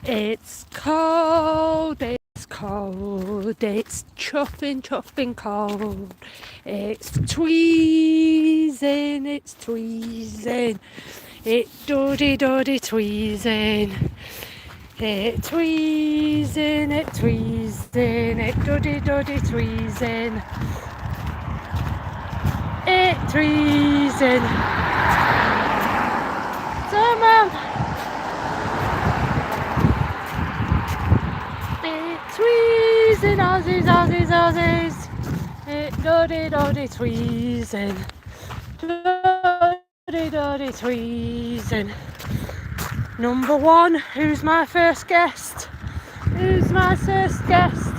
It's cold, it's cold, it's chuffing cold. It's tweezing, it's tweezing. It doddy tweezing. It tweezing, it tweezing, it doddy tweezing. It tweezing. Come on. It tweezing, Aussies, Aussies, Aussies. It doddy tweezing. Doddy tweezing. Number one, who's my first guest? Who's my first guest?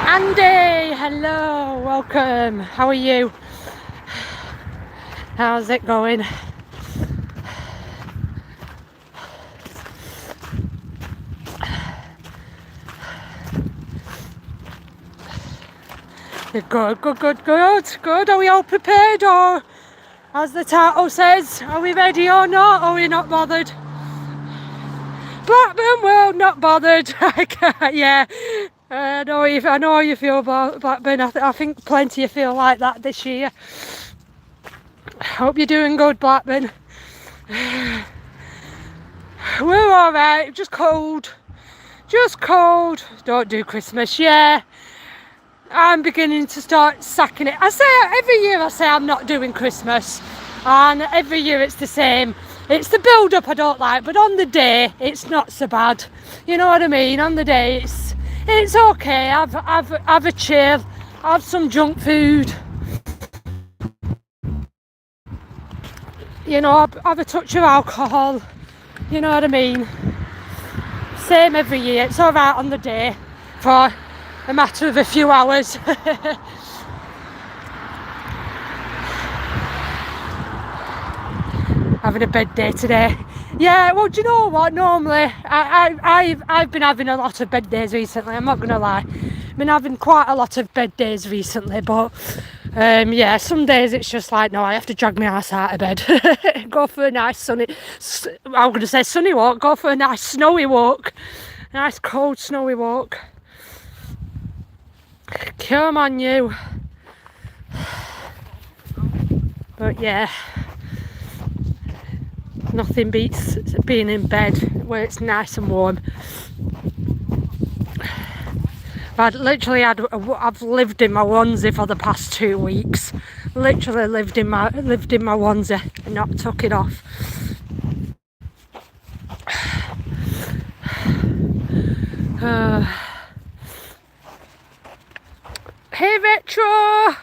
Andy, hello, welcome. How are you? How's it going? Good. Are we all prepared, or as the title says, are we ready or not? Are we not bothered? Blackburn World, not bothered. Yeah, I know you feel about Blackburn. I think plenty of you feel like that this year. Hope you're doing good, Blackburn. We're alright, just cold. Don't do Christmas, yeah. I'm beginning to start sacking it. Every year I say I'm not doing Christmas, and every year it's the same. It's the build up I don't like, but on the day it's not so bad. You know what I mean? On the day it's okay. Have a chill, have some junk food. You know, have a touch of alcohol. You know what I mean? Same every year. It's alright on the day for a matter of a few hours. Having a bed day today. Yeah, well, do you know what? Normally, I've been having a lot of bed days recently. I'm not gonna lie. I've been having quite a lot of bed days recently, but yeah, some days it's just like, no, I have to drag my ass out of bed. Go for a nice sunny walk. Go for a nice snowy walk. Nice cold snowy walk. Come on, you. But yeah, nothing beats being in bed where it's nice and warm. I've lived in my onesie for the past 2 weeks. Literally lived in my onesie and not took it off. Hey Retro!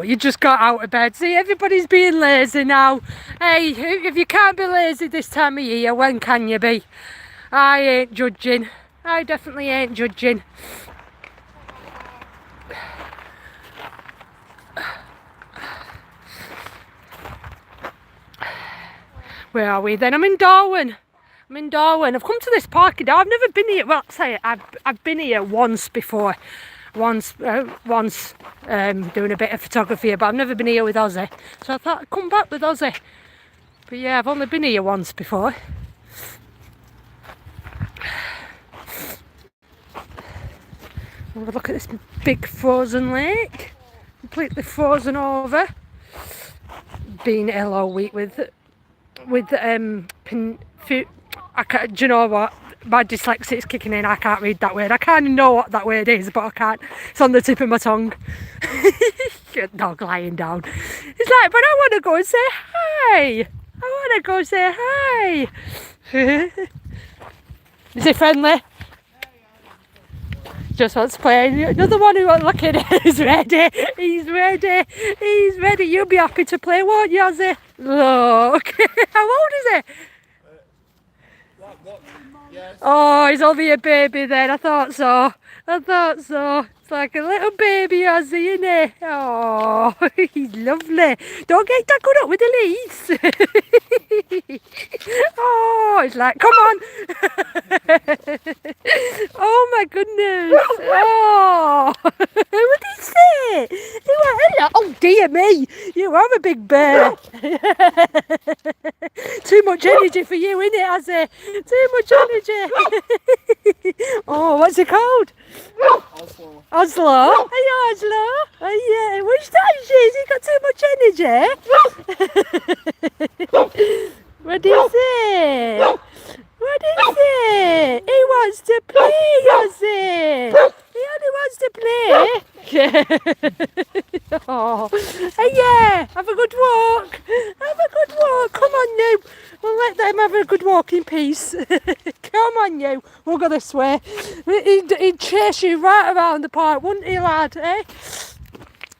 You just got out of bed. See, everybody's being lazy now. Hey, if you can't be lazy this time of year, when can you be? I ain't judging. I definitely ain't judging. Where are we then? I'm in Darwin. I've come to this park. I've never been here. Well, I've been here once before. Once doing a bit of photography, but I've never been here with Aussie. So I thought I'd come back with Aussie. But yeah, I've only been here once before. Have a look at this big frozen lake. Completely frozen over. Been ill all week with I can't, do you know what? My dyslexia's kicking in. I can't read that word. I kind of know what that word is, but I can't. It's on the tip of my tongue. Dog lying down. It's like, but I want to go and say hi. Is he friendly? Just wants to play. Another one who won't look at it is ready. He's ready. You'll be happy to play, won't you, Ozzy? Look. How old is he? Yes. Oh, he's only a baby then. I thought so. It's like a little baby, Ozzy, isn't he? Oh, he's lovely. Don't get tackled up with the leaves. Oh, it's like, come on. Oh my goodness. Oh, what did he say? He went, hello. Oh dear me, you are a big bear. too much energy for you, innit, Aussie? Too much energy. Oh, what's it called? Oslo. Oslo? Are you Oslo? Oh yeah, which time he got too much energy? What is it? What is it? He wants to play, Ozzy. He only wants to play. Oh, hey, yeah, have a good walk. Have a good walk. Come on, you. We'll let them have a good walk in peace. Come on, you. We'll go this way. He'd chase you right around the park, wouldn't he, lad? Eh?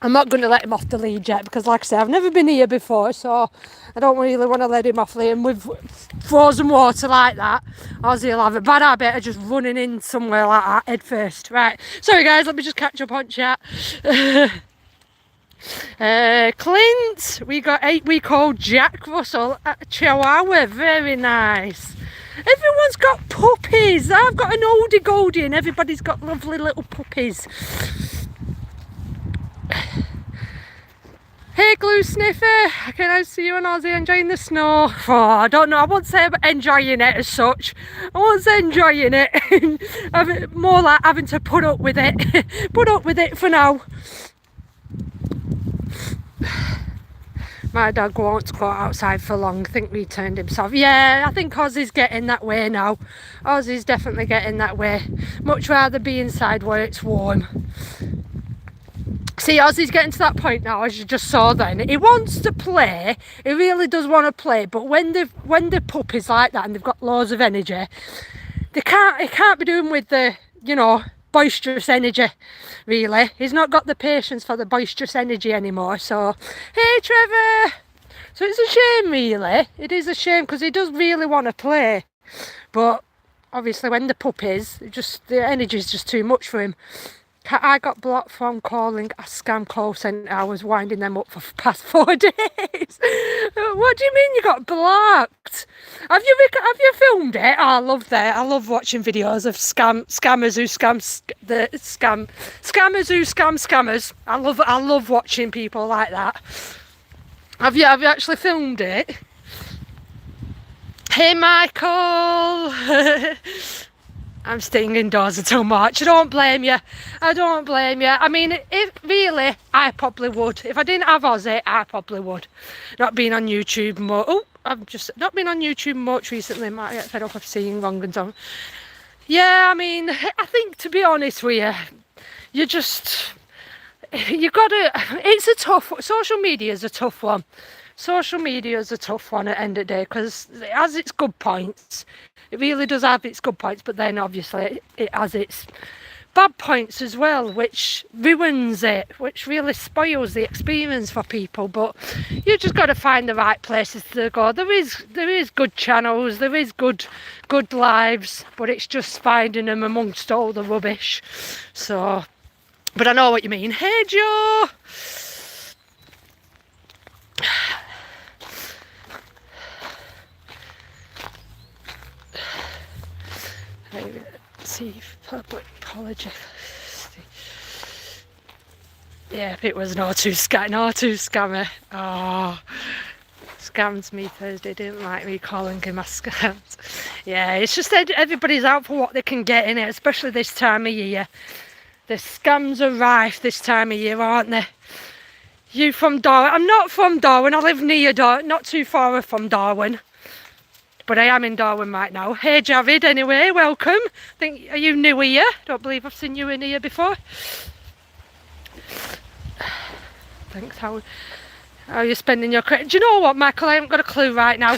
I'm not going to let him off the lead yet because, like I say, I've never been here before, so I don't really want to let him off lead. And with frozen water like that, Ozzy will have a bad habit of just running in somewhere like that head first. Right, sorry guys, let me just catch up on chat. Clint, we got 8-week-old Jack Russell Chihuahua, very nice. Everyone's got puppies. I've got an oldie goldie and everybody's got lovely little puppies. Hey Glue Sniffer, can I see you and Aussie enjoying the snow? Oh, I don't know, I won't say enjoying it as such. I won't say enjoying it. More like having to put up with it. Put up with it for now. My dog won't go outside for long. I think we turned himself. Yeah, I think Aussie's getting that way now. Aussie's definitely getting that way. Much rather be inside where it's warm. See, Aussie's getting to that point now, as you just saw then. He wants to play. He really does want to play. But when they're puppies like that and they've got loads of energy, he can't be doing with the, you know, boisterous energy, really. He's not got the patience for the boisterous energy anymore. So, hey, Trevor. So it's a shame, really. It is a shame because he does really want to play. But obviously when the puppies, the energy is just too much for him. I got blocked from calling a scam call centre. I was winding them up for the past 4 days. What do you mean you got blocked? Have you filmed it? Oh, I love that. I love watching videos of scammers who scam scammers. I love watching people like that. Have you actually filmed it? Hey Michael. I'm staying indoors until March. I don't blame you. I don't blame you. I mean, if really, I probably would. If I didn't have Aussie, I probably would. Not being on YouTube more. Oh, I've just not been on YouTube much recently. Might get fed up of seeing wrong and so. Yeah, I mean, I think to be honest with you, you gotta. It's a tough. Social media is a tough one. Social media is a tough one at the end of the day because it has its good points. It really does have its good points, but then obviously it has its bad points as well, which ruins it, which really spoils the experience for people. But you just got to find the right places to go. There is good channels, there is good lives, but it's just finding them amongst all the rubbish. So, but I know what you mean. Hey Joe. See, public apology. Yeah, it was an R2 scammer. Oh, scammed me Thursday. Didn't like me calling him a scam. Yeah, it's just everybody's out for what they can get in it, especially this time of year. The scams are rife this time of year, aren't they? You from Darwin? I'm not from Darwin. I live near Darwin, not too far from Darwin. But I am in Darwin right now. Hey Javid, anyway, welcome. Are you new here? Don't believe I've seen you in here before. Thanks. How are you spending your Christmas? Do you know what, Michael? I haven't got a clue right now.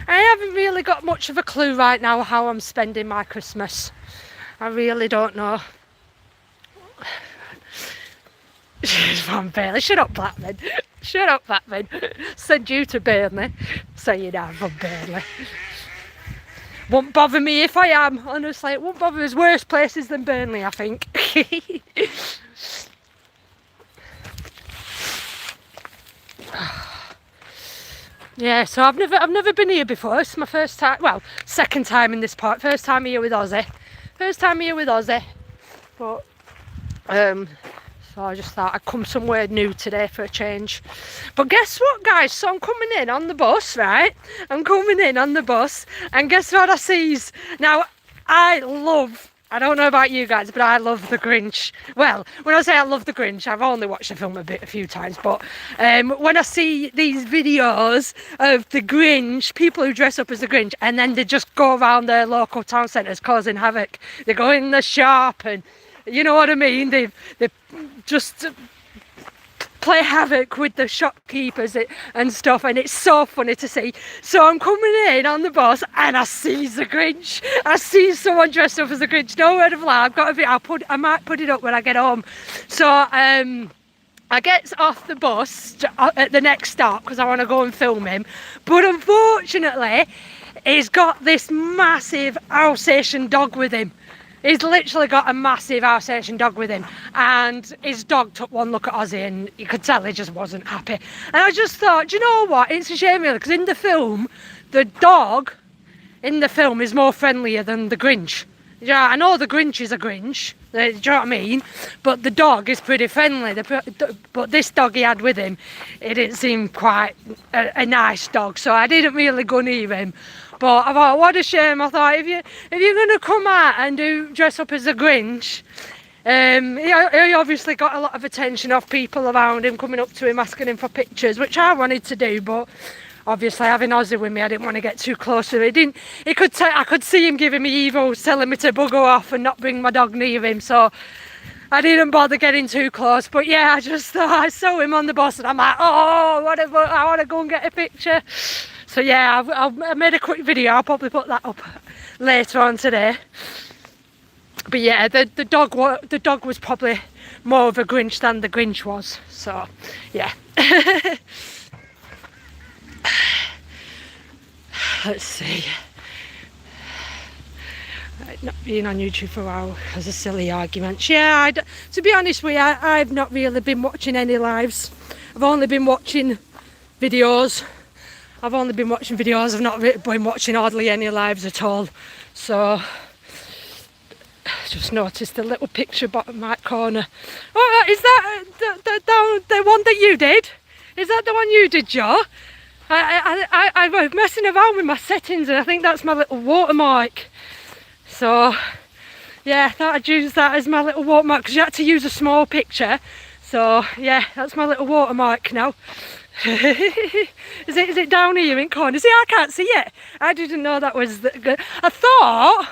I haven't really got much of a clue right now how I'm spending my Christmas. I really don't know. She's from Burnley. Shut up, Blackman. Shut up, Blackman. Send you to Burnley. Saying I'm from Burnley. Won't bother me if I am, honestly. It won't bother me. There's worse places than Burnley, I think. Yeah, so I've never been here before. It's my first time, well, second time in this part. First time here with Aussie. But So I just thought I'd come somewhere new today for a change. But guess what, guys? So I'm coming in on the bus, right? I'm coming in on the bus, and guess what I sees? Now, I don't know about you guys, but I love the Grinch. Well, when I say I love the Grinch, I've only watched the film a few times, but when I see these videos of the Grinch, people who dress up as the Grinch, and then they just go around their local town centres causing havoc. They go in the shop and, you know what I mean? They just play havoc with the shopkeepers and stuff, and it's so funny to see. So I'm coming in on the bus and I see the Grinch. I see someone dressed up as the Grinch. No word of a lie. I might put it up when I get home. So I get off the bus at the next stop because I want to go and film him. But unfortunately, he's got this massive Alsatian dog with him. He's literally got a massive Alsatian dog with him, and his dog took one look at Aussie and you could tell he just wasn't happy. And I just thought, do you know what, it's a shame really, because in the film, the dog in the film is more friendlier than the Grinch. Yeah, I know the Grinch is a Grinch, do you know what I mean? But the dog is pretty friendly. But this dog he had with him, it didn't seem quite a nice dog, so I didn't really go near him. But I thought, what a shame. I thought, if you're going to come out and dress up as a Grinch, he obviously got a lot of attention off people around him, coming up to him, asking him for pictures, which I wanted to do, but obviously having Aussie with me, I didn't want to get too close to him. I could see him giving me evils, telling me to bugger off and not bring my dog near him, so I didn't bother getting too close. But yeah, I just thought, I saw him on the bus and I'm like, oh, whatever, I want to go and get a picture. So yeah, I made a quick video. I'll probably put that up later on today. But yeah, the dog was probably more of a Grinch than the Grinch was. So yeah. Let's see. Not being on YouTube for a while has a silly argument. Yeah, to be honest with you, I've not really been watching any lives. I've only been watching videos. I've not been watching hardly any lives at all. So, just noticed the little picture bottom right corner. Oh, is that the one that you did? Is that the one you did, Joe? I was messing around with my settings and I think that's my little watermark. So, yeah, I thought I'd use that as my little watermark because you had to use a small picture. So, yeah, that's my little watermark now. Is it down here in corner? See, I can't see it. I didn't know that was good. I thought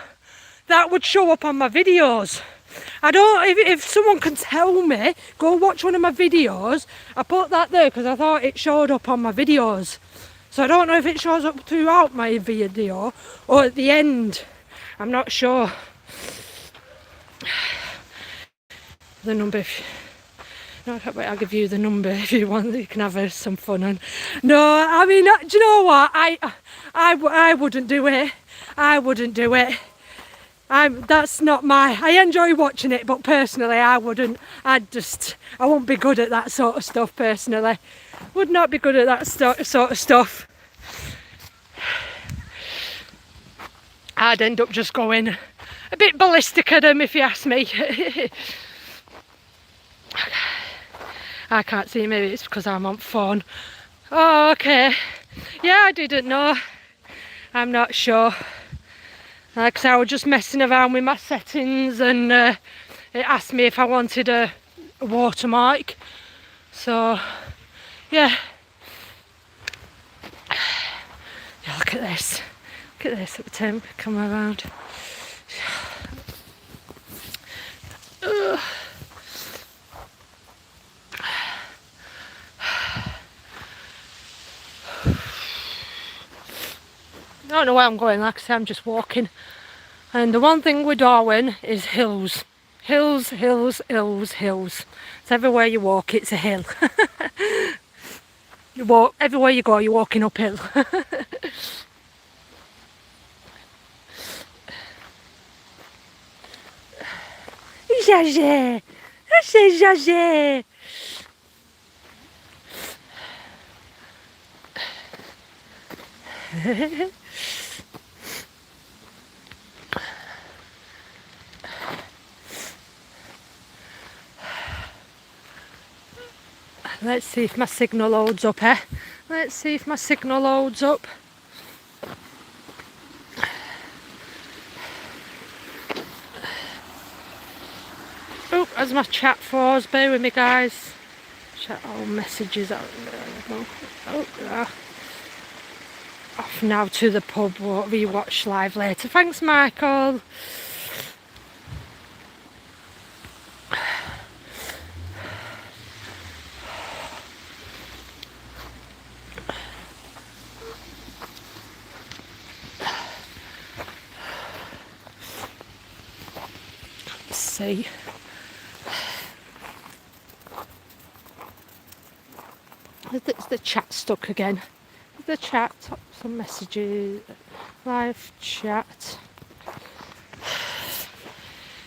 that would show up on my videos. I don't, if someone can tell me, go watch one of my videos. I put that there because I thought it showed up on my videos. So I don't know if it shows up throughout my video or at the end. I'm not sure. The number. No, I'll give you the number if you want. You can have some fun. And no, I mean, do you know what? I wouldn't do it. I wouldn't do it. That's not my. I enjoy watching it, but personally, I wouldn't. I won't be good at that sort of stuff. Personally, would not be good at that sort of stuff. I'd end up just going a bit ballistic at them, if you ask me. I can't see, maybe it's because I'm on phone. Oh, okay. Yeah, I didn't know. I'm not sure. Like I said, I was just messing around with my settings and it asked me if I wanted a watermark. So, yeah. Yeah, look at this. Look at this, let me come around. Ugh. I don't know where I'm going, like I said, I'm just walking. And the one thing with Darwin is hills. Hills, hills, hills, hills. It's everywhere you walk, it's a hill. You walk, everywhere you go, you're walking uphill. Jagé! C'est Jagé! Let's see if my signal loads up, eh? Let's see if my signal loads up. Oh, as my chat froze, bear with me guys. Chat all messages out. Oh, off now to the pub, we'll rewatch live later. Thanks Michael. Let's see. Is the chat stuck again? Is the chat, some messages, live chat.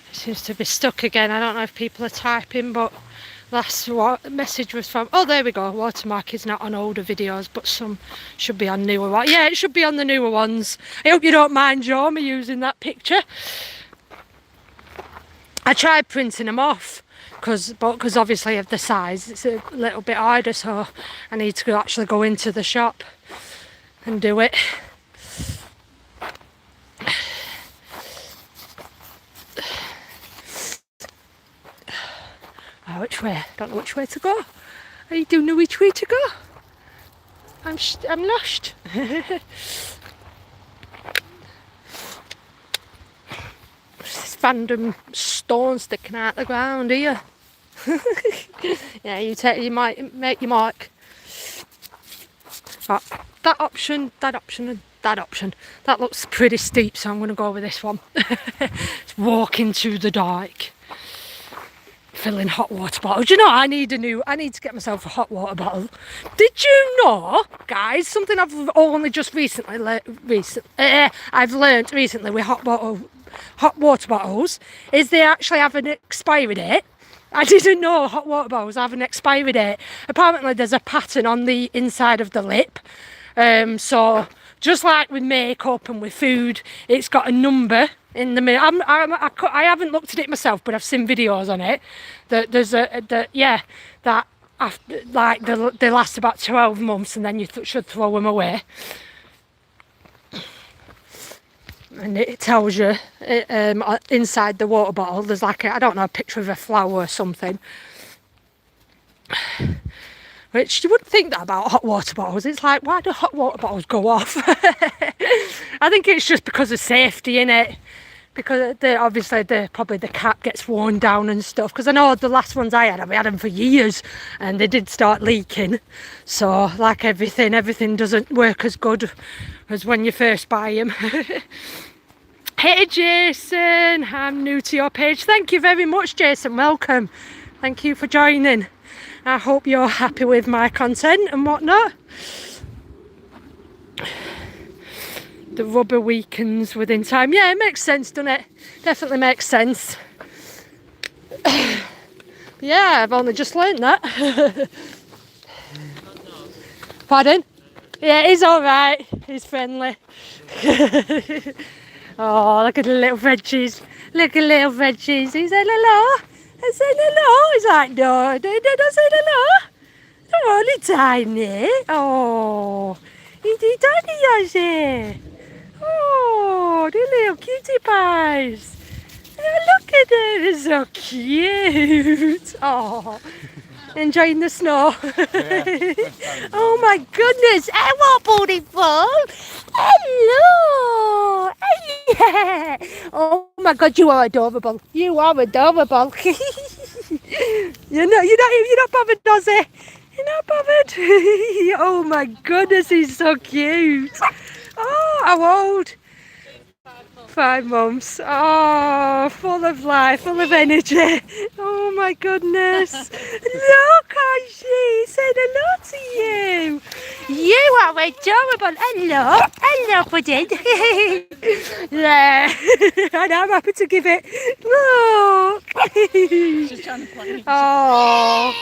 It seems to be stuck again. I don't know if people are typing, but last message was from, oh there we go, watermark is not on older videos, but some should be on newer ones. Yeah, it should be on the newer ones. I hope you don't mind, Joe, me using that picture. I tried printing them off, because obviously of the size, it's a little bit harder, so I need to actually go into the shop and do it. Oh, which way? I don't know which way to go. I don't know which way to go. I'm lost. This random stone sticking out the ground here. Yeah, you might make your mark. Oh, that option, and that option. That looks pretty steep, so I'm going to go with this one. It's walking to the dike. Filling hot water bottles. Do you know, I need to get myself a hot water bottle. Did you know, guys, something I've only just recently I've learnt recently with hot water bottles is they actually have an expiry date. I didn't know hot water bottles have an expiry date. Apparently there's a pattern on the inside of the lip. So just like with makeup and with food, it's got a number in the middle. I haven't looked at it myself, but I've seen videos on it. That there's that after, like they last about 12 months, and then you should throw them away. And it tells you inside the water bottle there's like I don't know, a picture of a flower or something. Which you wouldn't think that about hot water bottles. It's like, why do hot water bottles go off? I think it's just because of safety, innit? Because obviously probably the cap gets worn down and stuff. Because I know the last ones I had them for years, and they did start leaking. So like everything doesn't work as good as when you first buy them. Hey Jason, I'm new to your page. Thank you very much, Jason. Welcome. Thank you for joining. I hope you're happy with my content and whatnot. The rubber weakens within time. Yeah, it makes sense, doesn't it? Definitely makes sense. Yeah, I've only just learned that. Pardon? Yeah, he's alright. He's friendly. Oh, look at the little veggies. Look at little veggies. He said hello. I said hello. He's like, no, don't say hello. They're only tiny. Oh, he's tiny, is he? Oh, the little cutie pies. Oh, look at them. They're so cute. Oh, enjoying the snow. Oh my goodness. Hello, beautiful. Hello. Yeah. Oh my God, you are adorable. You are adorable. You're not bothered, Ozzy. You're not bothered. Oh my goodness, he's so cute. Oh, how old? 5 months. Oh, full of life, full of energy. Oh my goodness. Look, Aussie, said hello to you. You are adorable. Hello. Hello, pudding. Yeah. And I'm happy to give it. Look. She's trying to play. Oh,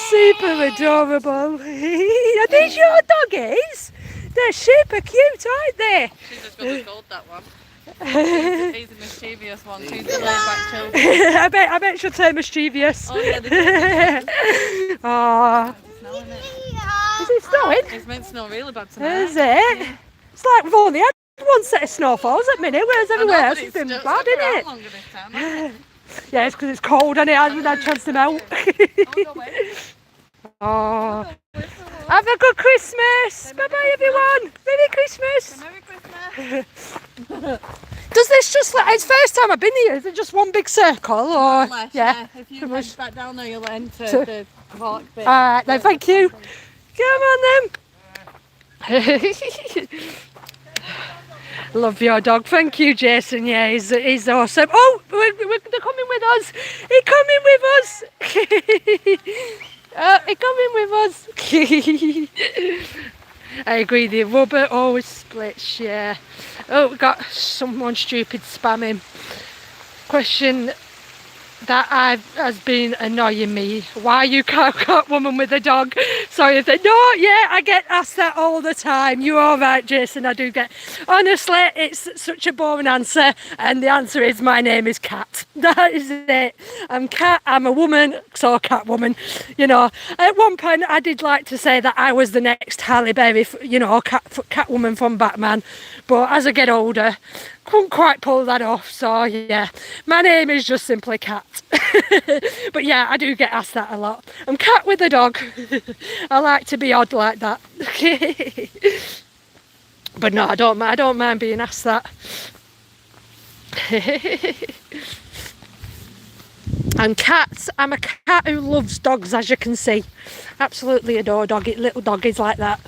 super adorable. Are these your doggies? They're super cute, aren't they? She's just got the gold, that one. He's a mischievous one. She's the laid-back children. I bet she'll turn mischievous. Oh yeah, they do. Oh, snowing it. Is it snowing? It's meant to snow really bad tonight. Is it? It's like we've only had one set of snowfalls at minute, whereas everywhere else has been bad, isn't it? Longer this time, hasn't it? Yeah, it's because it's cold and it hasn't had a chance to melt. Oh, have a good Christmas. Bye bye, everyone. Merry Christmas. Merry Christmas. Does this just like, it's first time I've been here, is it just one big circle or? Left, yeah. If you head back down there, you'll enter So- the park bit. Alright then, thank you. Come on then. Love your dog. Thank you, Jason. Yeah, he's awesome. Oh, they're coming with us. He's coming with us. He's coming with us. I agree, the rubber always splits, yeah. Oh, we got someone stupid spamming. Question that has been annoying me. Why you can't woman with a dog? Sorry if they no, yeah, I get asked that all the time. You're all right, Jason. I do get. Honestly, it's such a boring answer, and the answer is my name is Cat. That is it. I'm Cat. I'm a woman, so Cat woman. You know, at one point I did like to say that I was the next Halle Berry, you know, Cat woman from Batman. But as I get older, couldn't quite pull that off. So yeah, my name is just simply Cat. But yeah, I do get asked that a lot. I'm Cat with a dog. I like to be odd like that. But no, I don't mind being asked that. I'm a cat who loves dogs, as you can see. Absolutely adore little doggies like that.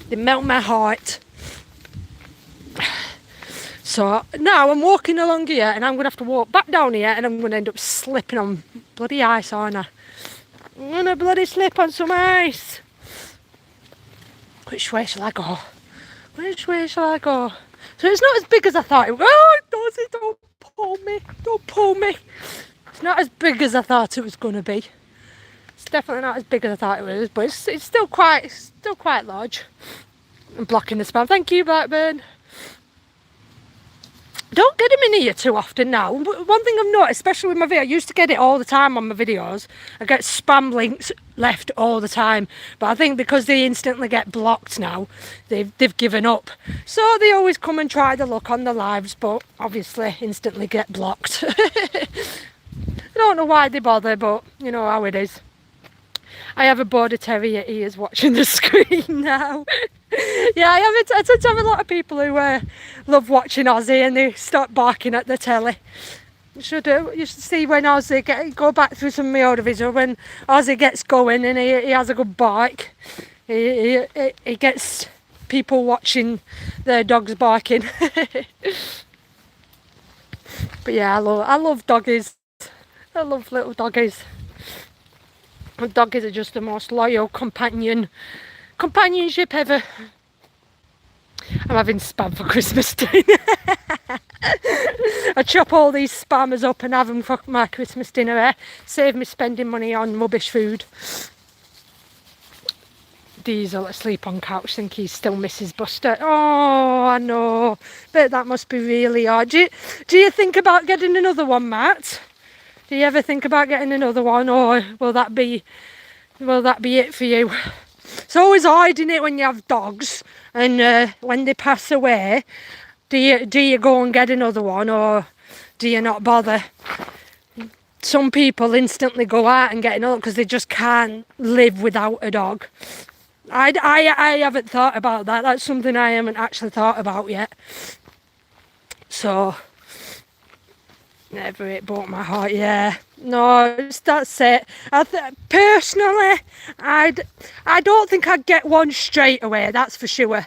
They melt my heart. So now I'm walking along here and I'm going to have to walk back down here and I'm going to end up slipping on bloody ice, aren't I? I'm going to bloody slip on some ice. Which way shall I go? Which way shall I go? So it's not as big as I thought it was. Oh, Dorsey, don't pull me. Don't pull me. It's not as big as I thought it was going to be. It's definitely not as big as I thought it was, but it's still quite large. I'm blocking the spam. Thank you, Blackburn. Don't get them in here too often now. One thing I've noticed, especially with my video, I used to get it all the time on my videos. I get spam links left all the time. But I think because they instantly get blocked now, they've given up. So they always come and try to look on the lives, but obviously instantly get blocked. I don't know why they bother, but you know how it is. I have a border terrier ears watching the screen now. Yeah, I tend to have a lot of people who love watching Aussie and they start barking at the telly. You should see when Aussie go back through some of my older videos when Aussie gets going and he has a good bark. He gets people watching their dogs barking. But yeah, I love doggies. I love little doggies. Doggies are just the most loyal companionship ever. I'm having spam for Christmas dinner. I chop all these spammers up and have them for my Christmas dinner. Save me spending money on rubbish food. Diesel asleep on couch, think he still misses Buster. Oh, I know. Bet that must be really hard. Do you think about getting another one, Matt? Do you ever think about getting another one, or will that be it for you? It's always hard, isn't it, when you have dogs and when they pass away? Do you go and get another one, or do you not bother? Some people instantly go out and get another because they just can't live without a dog. I haven't thought about that. That's something I haven't actually thought about yet. So never it broke my heart. Yeah, no, that's it. Personally, I don't think I'd get one straight away. That's for sure.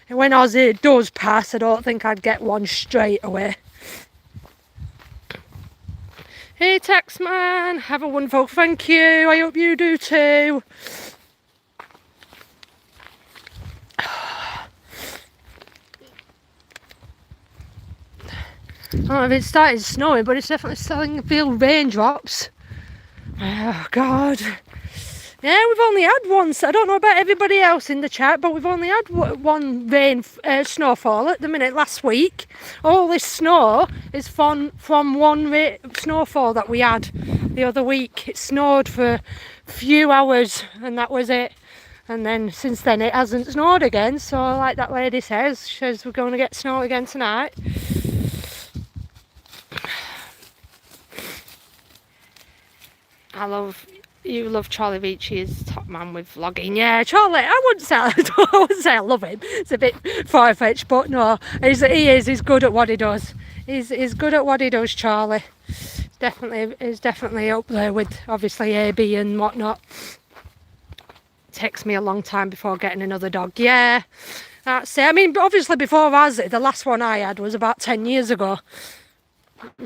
When Aussie does pass, I don't think I'd get one straight away. Hey, Taxman, have a wonderful. Thank you. I hope you do too. I don't know if it started snowing, but it's definitely starting to feel raindrops. Oh, God. Yeah, we've only had one. I don't know about everybody else in the chat, but we've only had one snowfall at the minute last week. All this snow is from one snowfall that we had the other week. It snowed for a few hours and that was it. And then since then it hasn't snowed again. So like that lady says, she says we're going to get snow again tonight. You love Charlie Veach, he is top man with vlogging. Yeah, Charlie, I wouldn't say I love him. It's a bit far-fetched, but no, he's good at what he does. He's good at what he does, Charlie. He's definitely up there with obviously AB and whatnot. It takes me a long time before getting another dog. Yeah, that's it. I mean, obviously before Aussie, the last one I had was about 10 years ago.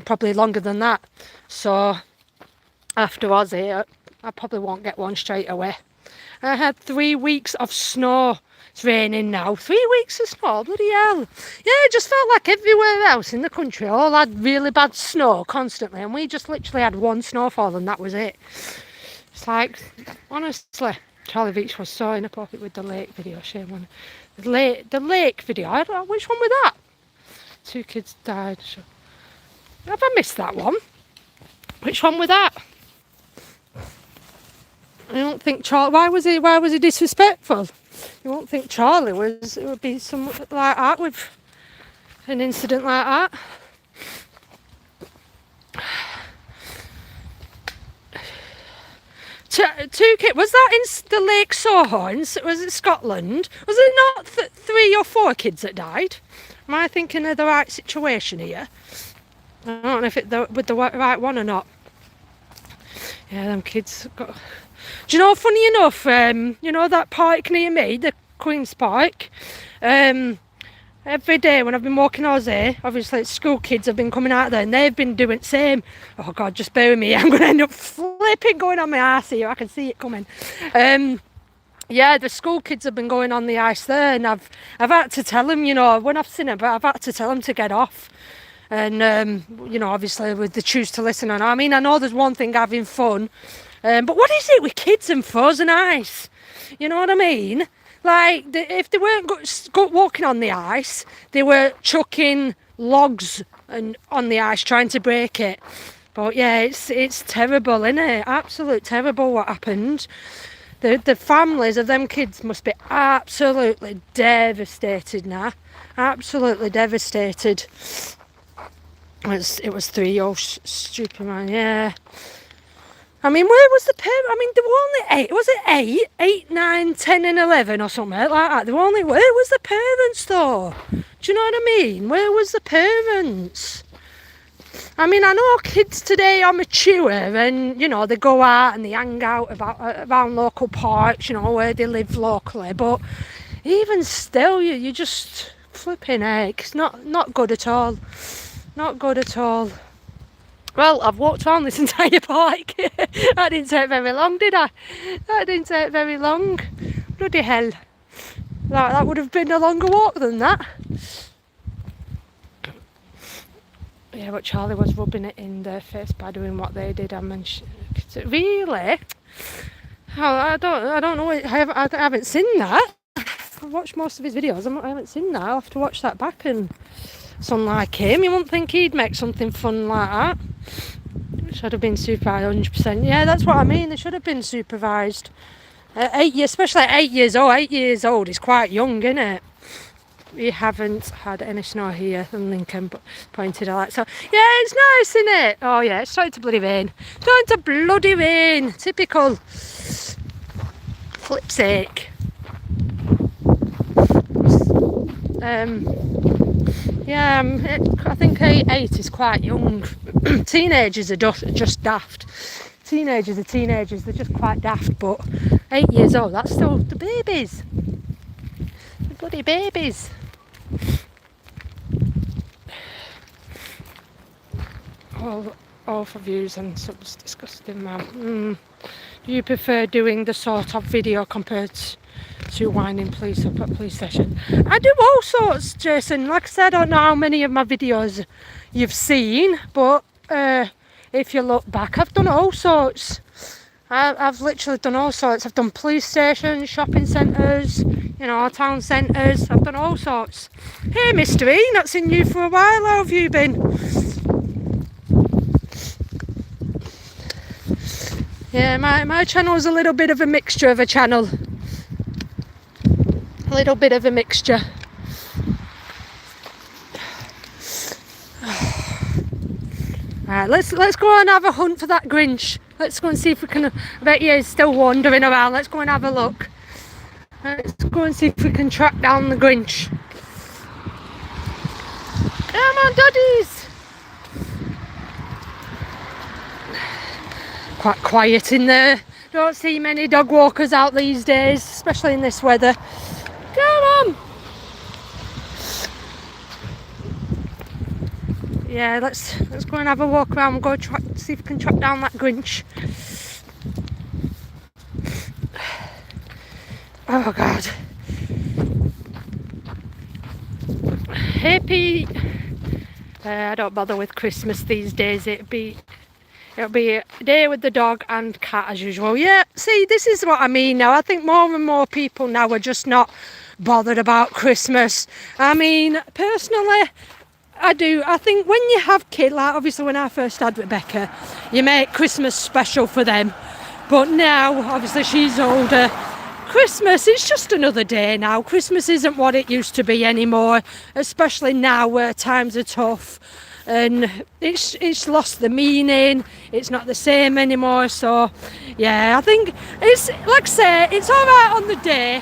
Probably longer than that. So after Aussie, I probably won't get one straight away. I had 3 weeks of snow. It's raining now. 3 weeks of snow, bloody hell. Yeah, it just felt like everywhere else in the country all had really bad snow constantly, and we just literally had one snowfall and that was it. It's like, honestly, Charlie Veach was so inappropriate with the lake video. Shame one. The lake video, I don't know, which one was that? 2 kids died. Have I missed that one? Which one was that? I don't think Charlie. Why was he disrespectful? You won't think Charlie would be something like that with an incident like that. Two kids. Was that in the Lake Soho? Was it Scotland? Was it not 3 or 4 kids that died? Am I thinking of the right situation here? I don't know if it's with the right one or not. Yeah, them kids got... Do you know, funny enough, you know that park near me, the Queen's Park? Every day when I've been walking Aussie, obviously school kids have been coming out there and they've been doing the same. Oh God, just bear with me, I'm going to end up flipping going on my arse here, I can see it coming. Yeah, the school kids have been going on the ice there and I've had to tell them, you know, when I've seen it, but I've had to tell them to get off. And, you know, obviously with the choose to listen on. I mean, I know there's one thing having fun, but what is it with kids and frozen ice? You know what I mean? Like, if they weren't walking on the ice, they were chucking logs on the ice trying to break it. But yeah, it's terrible, isn't it? Absolute terrible what happened. The families of them kids must be absolutely devastated now. Absolutely devastated. It was 3, oh stupid man, yeah. I mean, where was the parent? I mean, there were only 8. Was it 8, 9, 10 and 11 or something like that? Where was the parents though? Do you know what I mean? Where was the parents? I mean, I know kids today are mature and, you know, they go out and they hang out around local parks, you know, where they live locally. But even still, you just flipping heck. It's not good at all. Not good at all. Well, I've walked around this entire park. That didn't take very long, did I? That didn't take very long. Bloody hell. That would have been a longer walk than that. Yeah, but Charlie was rubbing it in their face by doing what they did. I mean, really? Oh, I don't know. I haven't seen that. I've watched most of his videos. I haven't seen that. I'll have to watch that back and... Someone like him, you wouldn't think he'd make something fun like that. It should have been supervised 100%. Yeah, that's what I mean. They should have been supervised. 8 years, especially at 8 years old. 8 years old is quite young, isn't it? We haven't had any snow here in Lincoln, but pointed out. So yeah, it's nice, isn't it? Oh yeah, it's starting to bloody rain. Starting to bloody rain. Typical. Flip's sake. Yeah, I think 8 is quite young. Teenagers are just daft. Teenagers are teenagers, they're just quite daft, but 8 years old, that's still the babies. The bloody babies. All for views and subs, disgusting man. Do you prefer doing the sort of video compared to winding police up at police station? I do all sorts, Jason. Like I said, I don't know how many of my videos you've seen, but if you look back, I've done all sorts. I've literally done all sorts. I've done police stations, shopping centres, you know, town centres. I've done all sorts. Hey, Mr. E, not seen you for a while. How have you been? Yeah, my channel is a little bit of a mixture of a channel. A little bit of a mixture. Alright, let's go and have a hunt for that Grinch. Let's go and see if we can. I bet you he's still wandering around. Let's go and have a look. Let's go and see if we can track down the Grinch. Come on, daddies! Quite quiet in there. Don't see many dog walkers out these days, especially in this weather. Come on! Yeah, let's go and have a walk around and go see if we can track down that Grinch. Oh God. Hey Pete. I don't bother with Christmas these days. It'll be a day with the dog and cat as usual. Yeah, see, this is what I mean now. I think more and more people now are just not bothered about Christmas. I mean, personally, I do. I think when you have kids, like obviously when I first had Rebecca, you make Christmas special for them. But now, obviously she's older, Christmas is just another day now. Christmas isn't what it used to be anymore, especially now where times are tough. And it's lost the meaning. It's not the same anymore. So yeah, I think it's, like I say, it's all right on the day.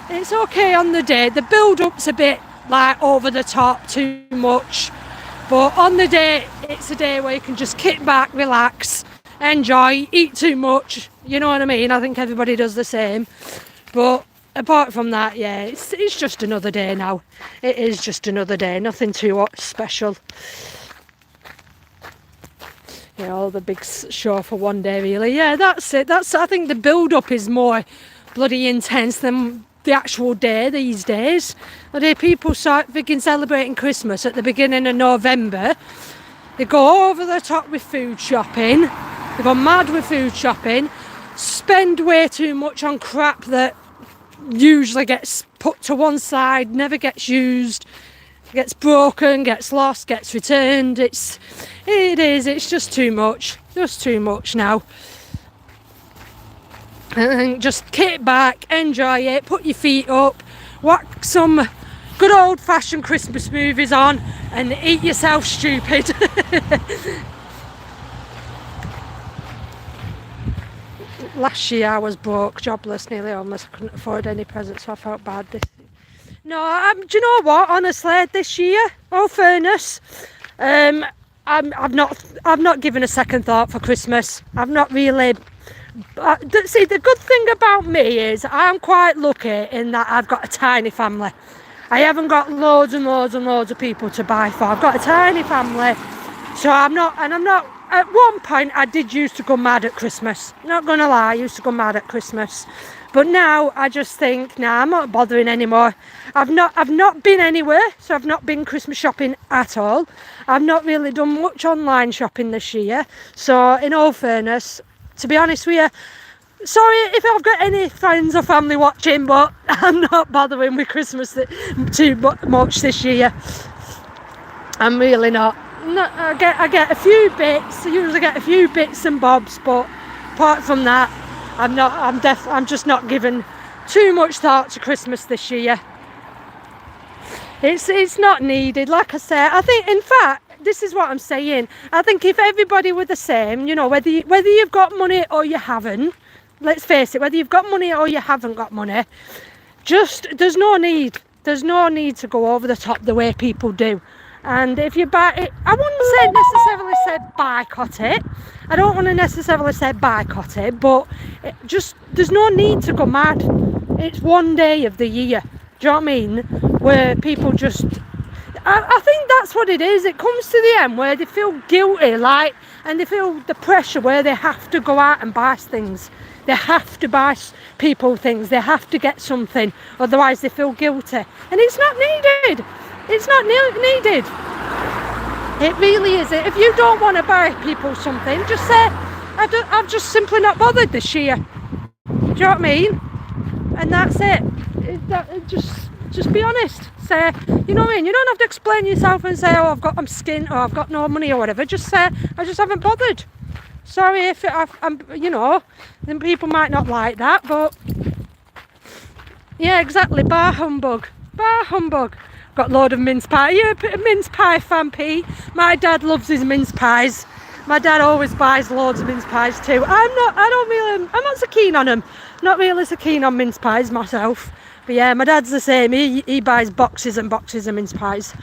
It's okay on the day. The build-up's a bit like over the top, too much. But on the day, it's a day where you can just kick back, relax, enjoy, eat too much. You know what I mean? I think everybody does the same. But apart from that, yeah, it's just another day now. It is just another day. Nothing too special. Yeah, all the big show for one day, really. Yeah, that's it. I think the build-up is more bloody intense than the actual day these days. The day people begin celebrating Christmas at the beginning of November, they go over the top with food shopping. They go mad with food shopping. Spend way too much on crap that usually gets put to one side, never gets used, gets broken, gets lost, gets returned. It's just too much now. And just kick back, enjoy it, put your feet up, whack some good old fashioned Christmas movies on and eat yourself stupid. Last year I was broke, jobless, nearly homeless. I couldn't afford any presents, so I felt bad. No, do you know what? Honestly, this year, all fairness, I've not given a second thought for Christmas. I've not really. See, the good thing about me is I'm quite lucky in that I've got a tiny family. I haven't got loads and loads and loads of people to buy for. I've got a tiny family, so I'm not. At one point, I did used to go mad at Christmas. Not gonna lie, I used to go mad at Christmas. But now I just think, nah, I'm not bothering anymore. I've not been anywhere, so I've not been Christmas shopping at all. I've not really done much online shopping this year. So in all fairness, to be honest with you, sorry if I've got any friends or family watching, but I'm not bothering with Christmas too much this year. I'm really not. I get a few bits. I usually get a few bits and bobs, but apart from that, I'm just not giving too much thought to Christmas this year. It's not needed. Like I said, I think, in fact, this is what I'm saying. I think if everybody were the same, you know, whether you've got money or you haven't, let's face it, whether you've got money or you haven't got money, just there's no need to go over the top the way people do. And if you buy it, I wouldn't necessarily say boycott it. I don't want to necessarily say boycott it, but there's no need to go mad. It's one day of the year. Do you know what I mean? Where people just, I think that's what it is. It comes to the end where they feel guilty, and they feel the pressure where they have to go out and buy things. They have to buy people things. They have to get something, otherwise they feel guilty. And it's not needed. It's not needed. It really isn't. If you don't want to buy people something, just say, I've just simply not bothered this year. Do you know what I mean? And that's it. Just be honest. Say, you know what I mean? You don't have to explain yourself and say, oh, I'm skint, or I've got no money or whatever. Just say, I just haven't bothered. Sorry if I'm, you know, then people might not like that, but yeah, exactly. Bar humbug. Bar humbug. Got a load of mince pie. You're a mince pie fan, Pete. My dad loves his mince pies. My dad always buys loads of mince pies too. I'm not so keen on them. Not really so keen on mince pies myself. But yeah, my dad's the same. He buys boxes and boxes of mince pies.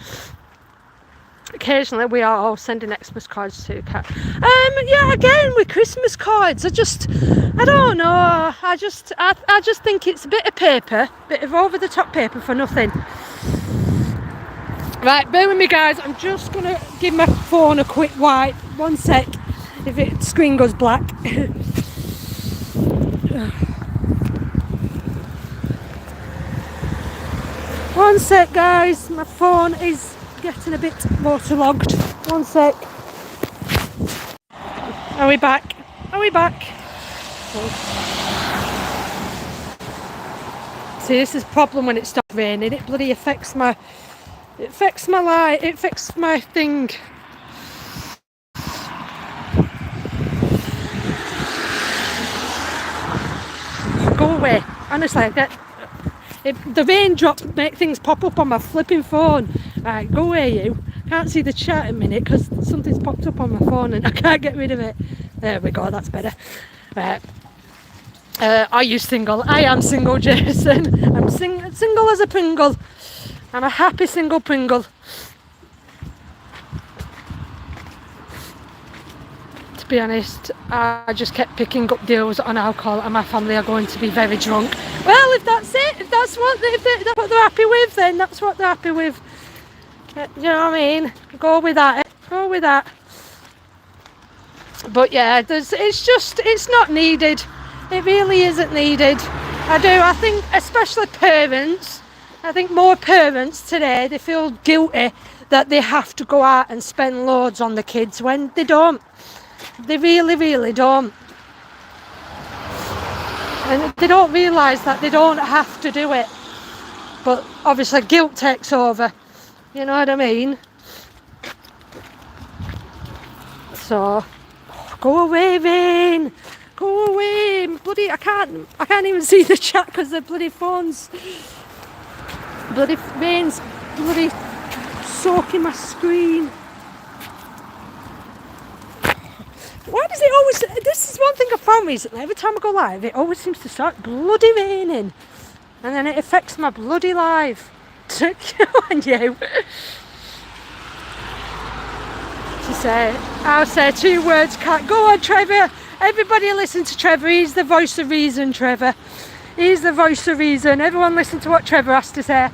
Occasionally we are all sending Xmas cards to Kat. Yeah, again with Christmas cards, I don't know. I just think it's a bit of paper, bit of over the top paper for nothing. Right, bear with me guys, I'm just gonna give my phone a quick wipe. One sec, if the screen goes black. One sec guys, my phone is getting a bit waterlogged. One sec. Are we back? Are we back? See, this is the problem when it stops raining. It bloody affects my light. It affects my thing. Go away. Honestly, the raindrops make things pop up on my flipping phone. Right, go away you. Can't see the chat in a minute because something's popped up on my phone and I can't get rid of it. There we go, that's better. Right. Are you single? I am single, Jason. I'm single as a Pringle. I'm a happy single Pringle. To be honest, I just kept picking up deals on alcohol and my family are going to be very drunk. Well, if that's it, if that's what they're happy with, then that's what they're happy with. You know what I mean? Go with that. Go with that. But yeah, it's not needed. It really isn't needed. I think especially parents, I think more parents today, they feel guilty that they have to go out and spend loads on the kids when they don't. They really, really don't. And they don't realise that they don't have to do it. But obviously guilt takes over. You know what I mean? So, go away, Vane. Go away. Bloody, I can't even see the chat because the bloody phone's bloody Vane's bloody soaking my screen. Why does it always, this is one thing I found recently, every time I go live, it always seems to start bloody raining. And then it affects my bloody life. Come on, you. I'll say 2 words, Cat. Go on, Trevor. Everybody listen to Trevor. He's the voice of reason, Trevor. He's the voice of reason. Everyone listen to what Trevor has to say.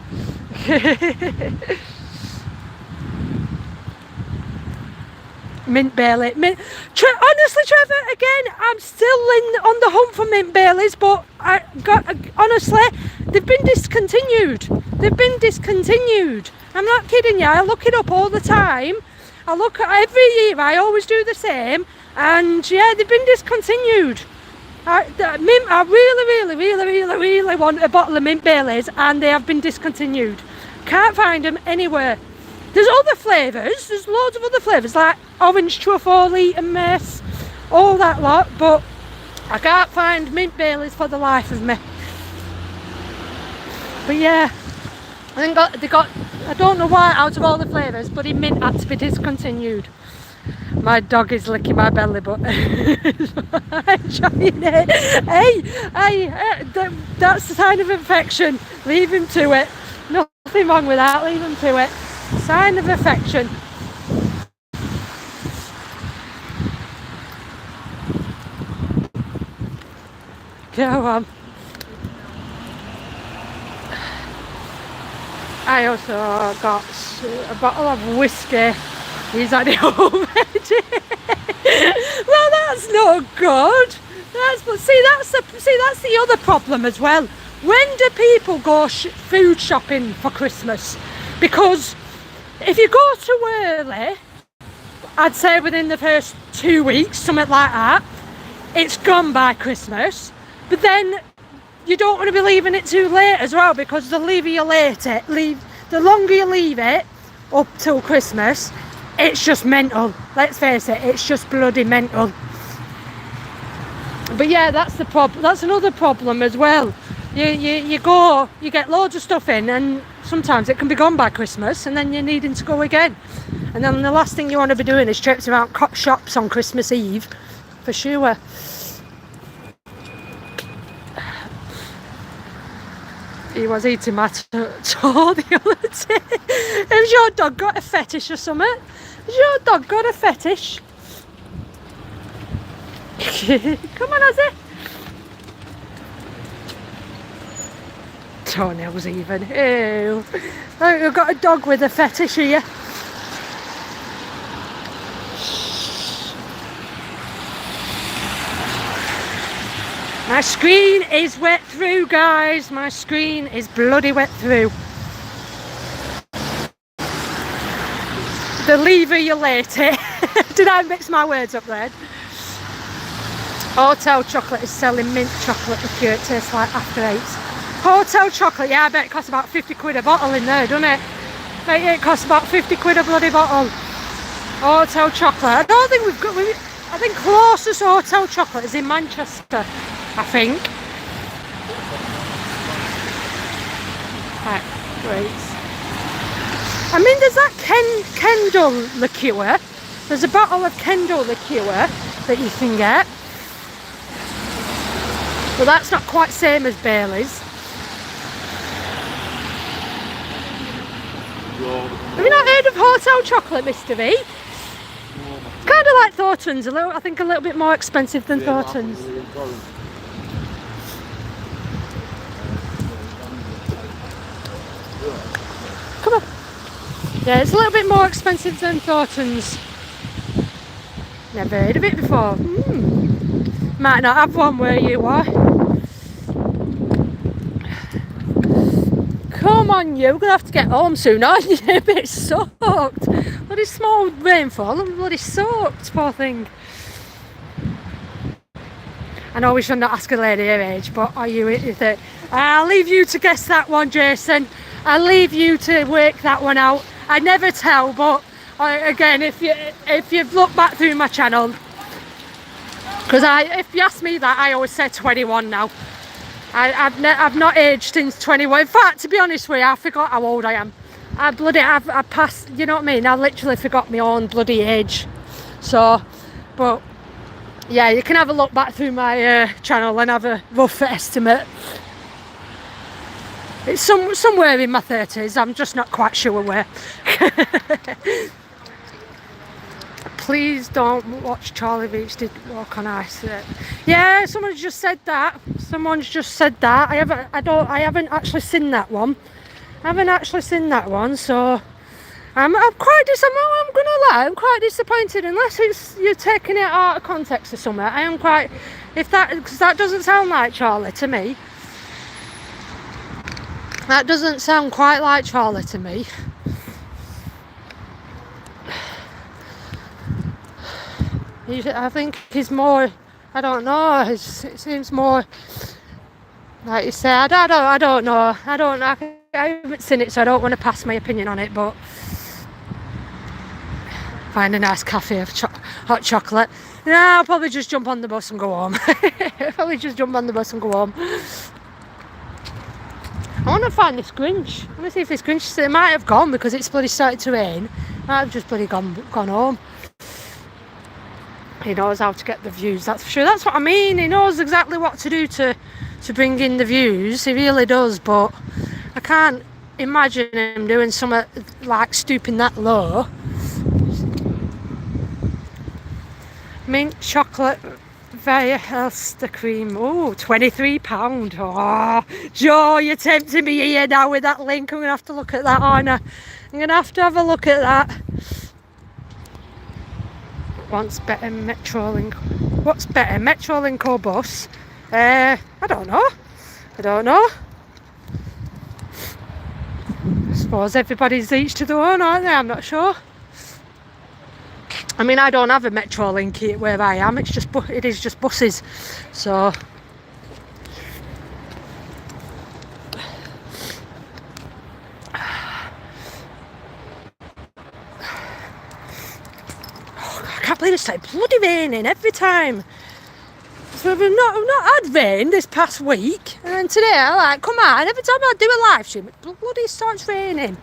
Mint Bailey. Honestly, Trevor, again, I'm still on the hunt for Mint Baileys, but honestly, they've been discontinued. I'm not kidding you. I look it up all the time. I look at every year. I always do the same, and yeah, they've been discontinued. I really want a bottle of Mint Baileys, and they have been discontinued. Can't find them anywhere. There's other flavours, there's loads of other flavours like orange truffle, and mace, all that lot, but I can't find Mint Baileys for the life of me. But yeah, I think they got, I don't know why out of all the flavours, but mint had to be discontinued. My dog is licking my belly button. I'm enjoying it. Hey, that's the sign of infection. Leave him to it. Nothing wrong with that, leave him to it. Sign of affection. Go on. I also got a bottle of whiskey. He's had it already. Well, that's not good. That's the other problem as well. When do people go food shopping for Christmas? Because if you go too early, I'd say within the first 2 weeks, something like that, it's gone by Christmas. But then you don't want to be leaving it too late as well, because the longer you leave it up till Christmas, it's just mental. Let's face it, it's just bloody mental. But yeah, that's the problem. That's another problem as well. You go, you get loads of stuff in, and sometimes it can be gone by Christmas, and then you're needing to go again. And then the last thing you want to be doing is trips around shops on Christmas Eve, for sure. He was eating my toe the other day. Has your dog got a fetish or something? Has your dog got a fetish? Come on, Aussie. Toenails even. Ew. Oh, you've got a dog with a fetish here. My screen is wet through, guys. My screen is bloody wet through. The lever you later. Did I mix my words up then? Hotel chocolate is selling mint chocolate liqueur. It tastes like After Eights. Hotel chocolate, yeah, I bet it costs about 50 quid a bottle in there, doesn't it? It costs about 50 quid a bloody bottle. Hotel chocolate. I don't think we've got... I think closest hotel chocolate is in Manchester, I think. Right, great. I mean, there's that Kendall liqueur. There's a bottle of Kendall liqueur that you can get. But that's not quite the same as Bailey's. Have you not heard of hotel chocolate, Mr. V? Kind of like Thornton's, I think a little bit more expensive than Thornton's. Come on. Yeah, it's a little bit more expensive than Thornton's. Never heard of it before. Might not have one where you are. Come on, you. We're going to have to get home soon, aren't you? A bit soaked. Bloody small rainfall. I'm bloody soaked, poor thing. I know we should not ask a lady her age, but are you with it? I'll leave you to guess that one, Jason. I'll leave you to work that one out. I never tell, but again, if you've looked back through my channel, because if you ask me that, I always say 21 now. I've not aged since 21. In fact, to be honest with you, I forgot how old I am. I passed, you know what I mean? I literally forgot my own bloody age. So, but yeah, you can have a look back through my channel and have a rough estimate. It's somewhere in my 30s. I'm just not quite sure where. Please don't watch Charlie Beach Did Walk on Ice. Yeah, someone's just said that. I haven't actually seen that one. So I'm quite I'm gonna lie, I'm quite disappointed unless you're taking it out of context or something. I am quite, because that doesn't sound like Charlie to me. That doesn't sound quite like Charlie to me. I think he's more, I don't know, it seems more, like you said, I don't know, I haven't seen it, so I don't want to pass my opinion on it, but find a nice cafe of hot chocolate. No, I'll probably just jump on the bus and go home. I want to find this Grinch. I want to see if this Grinch, it might have gone because it's bloody started to rain. Might have just bloody gone home. He knows how to get the views, that's for sure. That's what I mean. He knows exactly what to do to bring in the views. He really does, but I can't imagine him doing something like stooping that low. Mint chocolate via Elster cream. Oh, £23. Oh, Joe, you're tempting me here now with that link. I'm going to have to look at that, aren't I? I'm going to have a look at that. What's better, Metrolink? What's better, Metrolink or bus? I don't know. I suppose everybody's each to their own, aren't they? I'm not sure. I mean, I don't have a Metrolink here where I am. It is just buses. So I can't believe it's like bloody raining every time. So we've not had rain this past week, and then today I'm like, come on, every time I do a live stream, it bloody starts raining.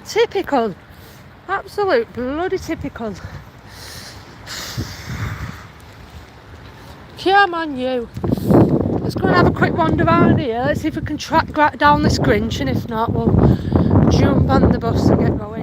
Typical. Absolute bloody typical. Come on, you. Let's go and have a quick wander around here. Let's see if we can track down this Grinch, and if not, we'll jump on the bus and get going.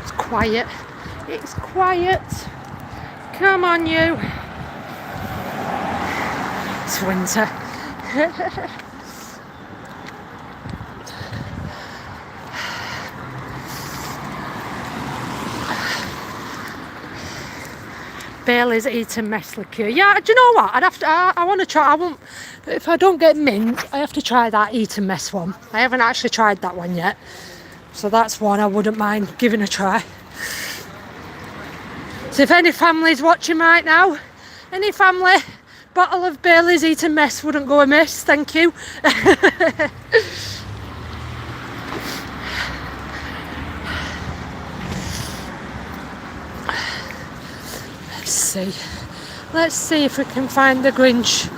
It's quiet. It's quiet. Come on, you. It's winter. Bailey's eating mess liqueur. Yeah, do you know what? I'd have to. I want to try. I won't. If I don't get mint, I have to try that eating mess one. I haven't actually tried that one yet, so that's one I wouldn't mind giving a try. So if any family's watching right now, any family, bottle of Bailey's eating mess wouldn't go amiss. Thank you. Let's see if we can find the Grinch.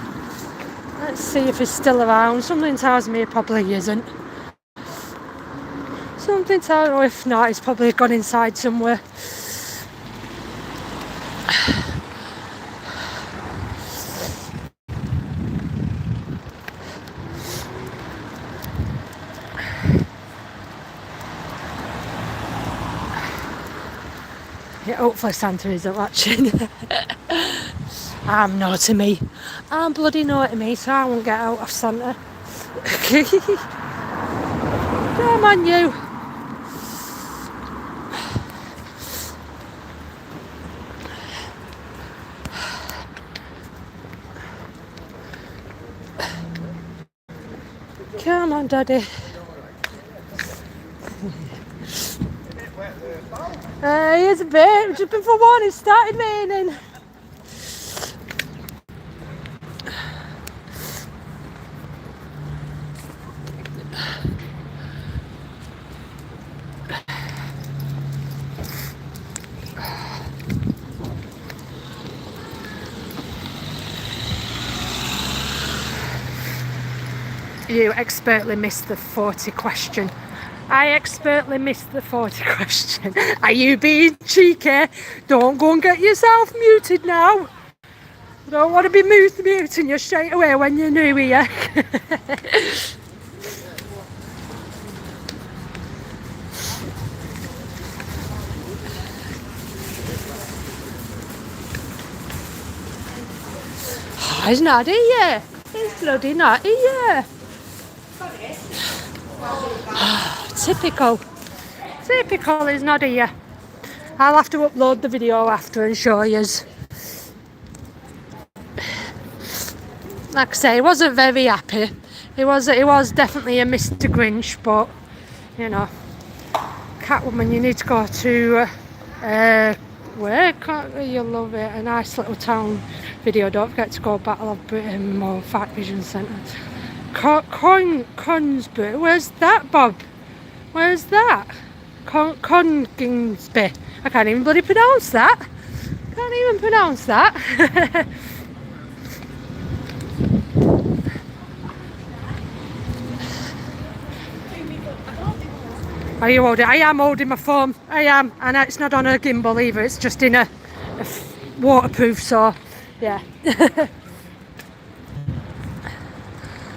Let's see if he's still around. Something tells me he probably isn't. Something tells me, if not, he's probably gone inside somewhere. Yeah, hopefully Santa isn't watching. I'm naughty me. I'm bloody naughty me, so I won't get out of Santa. Come on, you. Come on, Daddy. Here's a bit. Just before one, it started raining. You expertly missed the 40 question. I expertly missed the 40 question. Are you being cheeky? Don't go and get yourself muted now. I don't want to be muting you straight away when you're new here. Oh, he's not here. He's bloody not here. Typical. Typical is not here. I'll have to upload the video after and show yous. Like I say, he wasn't very happy. He was definitely a Mr. Grinch, but you know, Catwoman, you need to go to where you love it, a nice little town video. Don't forget to go Battle of Britain or Fact Vision Centre. Consby, where's that, Bob? Where's that? Congingsby. I can't even bloody pronounce that. Can't even pronounce that. Are you holding? I am holding my phone. I am, and it's not on a gimbal either. It's just in a waterproof. So, yeah.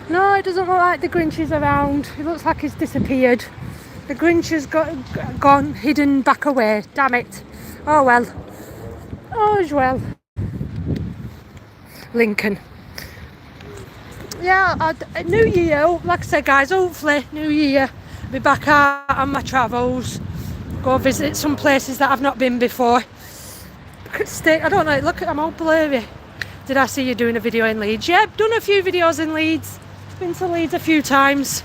No, it doesn't look like the Grinch is around. It looks like he's disappeared. The Grinch has gone, hidden back away. Damn it. Oh well. Oh well. Lincoln. Yeah, New Year, like I said, guys, hopefully New Year, be back out on my travels. Go visit some places that I've not been before. I don't know, look, I'm all blurry. Did I see you doing a video in Leeds? Yeah, I've done a few videos in Leeds. Been to Leeds a few times.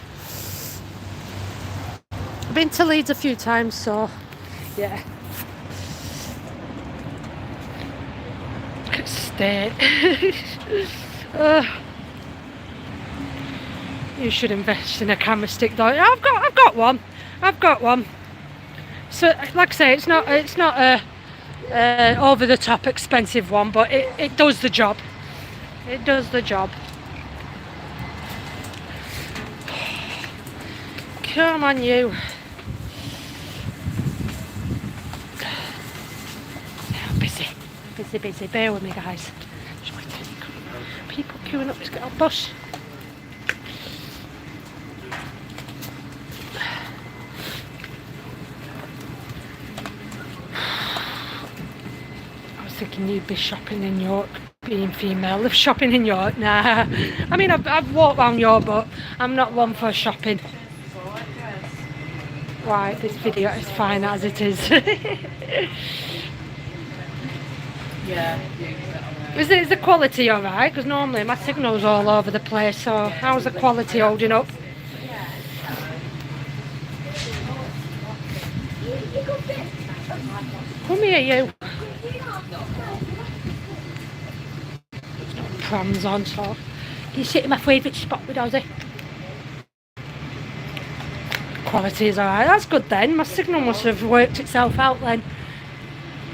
So yeah. state. You should invest in a camera stick though. I've got one. I've got one. So like I say, it's not a over the top expensive one, but it does the job. It does the job. Come on, you. Busy. Bear with me, guys. People queuing up to get on bus. I was thinking you'd be shopping in York, being female. Live shopping in York? Nah. I mean, I've walked around York, but I'm not one for shopping. Right, this video is fine as it is. Yeah. Is the quality alright? Because normally my signal's all over the place, so how's the quality holding up? Come here, you. Prams on, so you sit in my favourite spot with Aussie. Quality is alright. That's good then. My signal must have worked itself out then.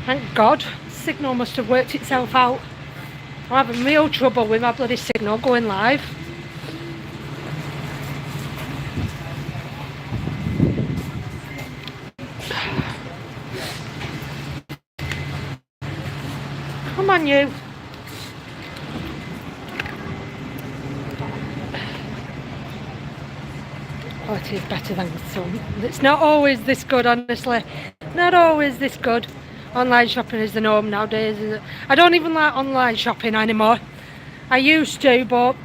Thank God. Signal must have worked itself out. I'm having real trouble with my bloody signal going live. Come on, you. Quality is better than some. It's not always this good, honestly. Not always this good. Online shopping is the norm nowadays. I don't even like online shopping anymore. I used to, but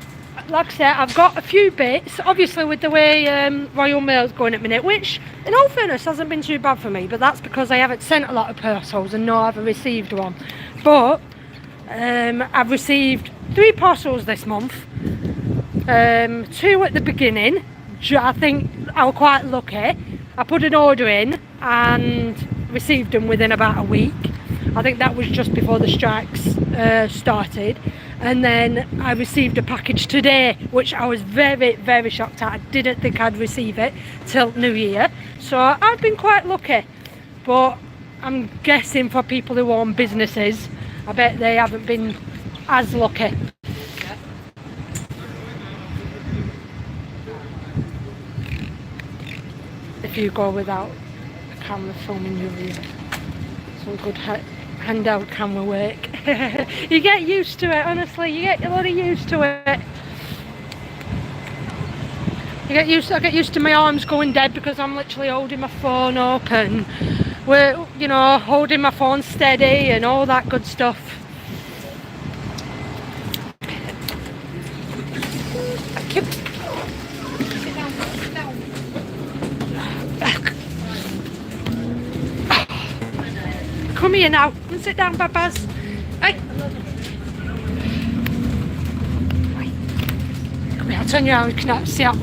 like I said, I've got a few bits, obviously with the way Royal Mail's going at the minute, which in all fairness hasn't been too bad for me, but that's because I haven't sent a lot of parcels and no, I haven't received one. But I've received 3 parcels this month, 2 at the beginning. I think I was quite lucky. I put an order in and received them within about a week. I think that was just before the strikes started, and then I received a package today, which I was very shocked at. I didn't think I'd receive it till New Year, so I've been quite lucky. But I'm guessing for people who own businesses, I bet they haven't been as lucky. If you go without a camera filming you, some good handheld camera work. You get used to it, honestly. You get a lot of used to it. I get used to my arms going dead because I'm literally holding my phone up and we're, you know, holding my phone steady and all that good stuff. Come here now and sit down, Babas. Hey. Come here, I'll turn you around. You can see out.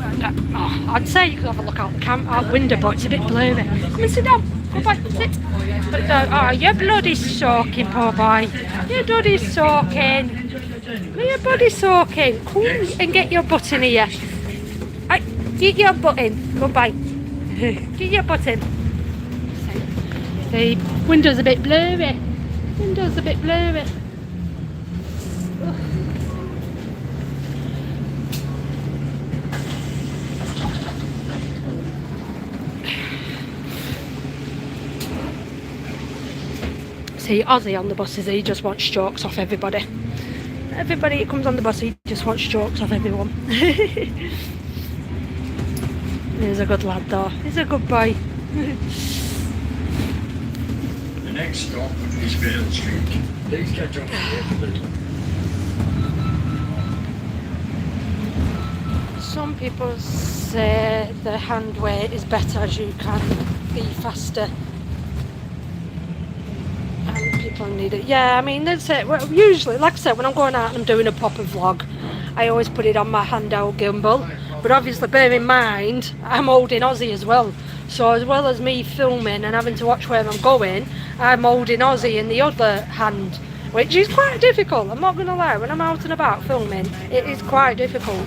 Oh, I'd say you could have a look out the window, but it's a bit blurry. Come and sit down. Go boy, sit. Put it down. Oh, your blood is soaking, poor boy. Your blood is soaking. Your blood is soaking. Come and get your butt in here. Hey, get your butt in. Goodbye. Get your butt in. The window's a bit blurry. Window's a bit blurry. Ugh. See, Aussie on the buses, he just wants jokes off everybody. Everybody that comes on the bus, he just wants jokes off everyone. He's a good lad though. He's a good boy. Next stop is Vale Street. Please catch up with Some people say the hand weight is better as you can be faster. And people need it. Yeah, I mean, that's it. Well, usually, like I said, when I'm going out and I'm doing a proper vlog, I always put it on my handheld gimbal. But obviously, bear in mind, I'm holding Aussie as well. So as well as me filming and having to watch where I'm going, I'm holding Aussie in the other hand, which is quite difficult. I'm not gonna lie. When I'm out and about filming, it is quite difficult.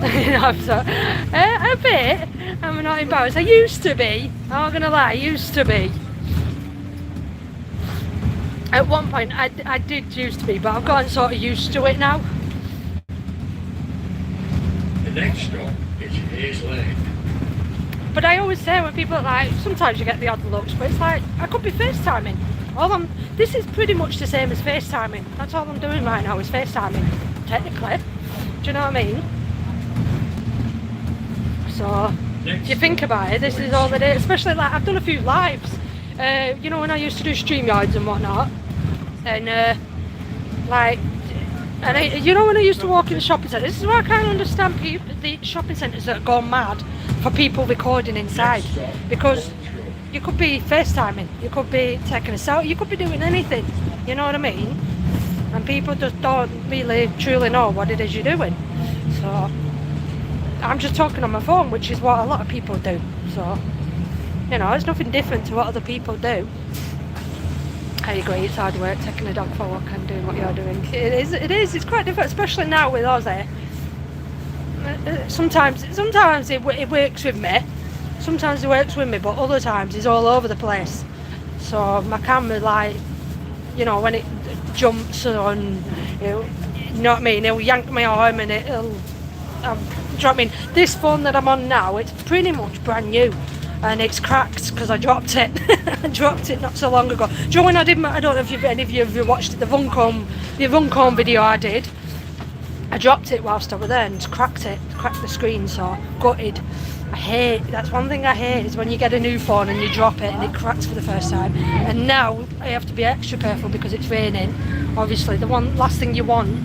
A bit. I'm not embarrassed. I used to be. I'm not gonna lie. I used to be. At one point, I did used to be, but I've gotten sort of used to it now. The next stop is Hayes Lane. But I always say when people are like, sometimes you get the odd looks, but it's like, I could be FaceTiming. This is pretty much the same as FaceTiming. That's all I'm doing right now is FaceTiming, technically. Do you know what I mean? So, if you think about it, this is all it is. Especially like, I've done a few lives. You know, when I used to do StreamYards and whatnot. And, you know when I used to walk in the shopping centre, this is why I can't understand the shopping centres that go mad for people recording inside. Because you could be FaceTiming, you could be taking a selfie, you could be doing anything, you know what I mean? And people just don't really truly know what it is you're doing. So, I'm just talking on my phone, which is what a lot of people do. So, you know, it's nothing different to what other people do. I agree, it's hard work taking a dog for a walk and doing what you're doing. It is, it's quite different, especially now with Aussie. Sometimes it works with me. Sometimes it works with me, but other times it's all over the place. So my camera, like, you know, when it jumps on, you know what I mean, it'll yank my arm and it'll, do you know what I mean? This phone that I'm on now, it's pretty much brand new. And it's cracked because I dropped it. I dropped it not so long ago. Do you know when I did I don't know if any of you have watched the Vuncombe video I did. I dropped it whilst I was there and cracked the screen, so gutted. That's one thing I hate is when you get a new phone and you drop it and it cracks for the first time. And now I have to be extra careful because it's raining. Obviously the last thing you want,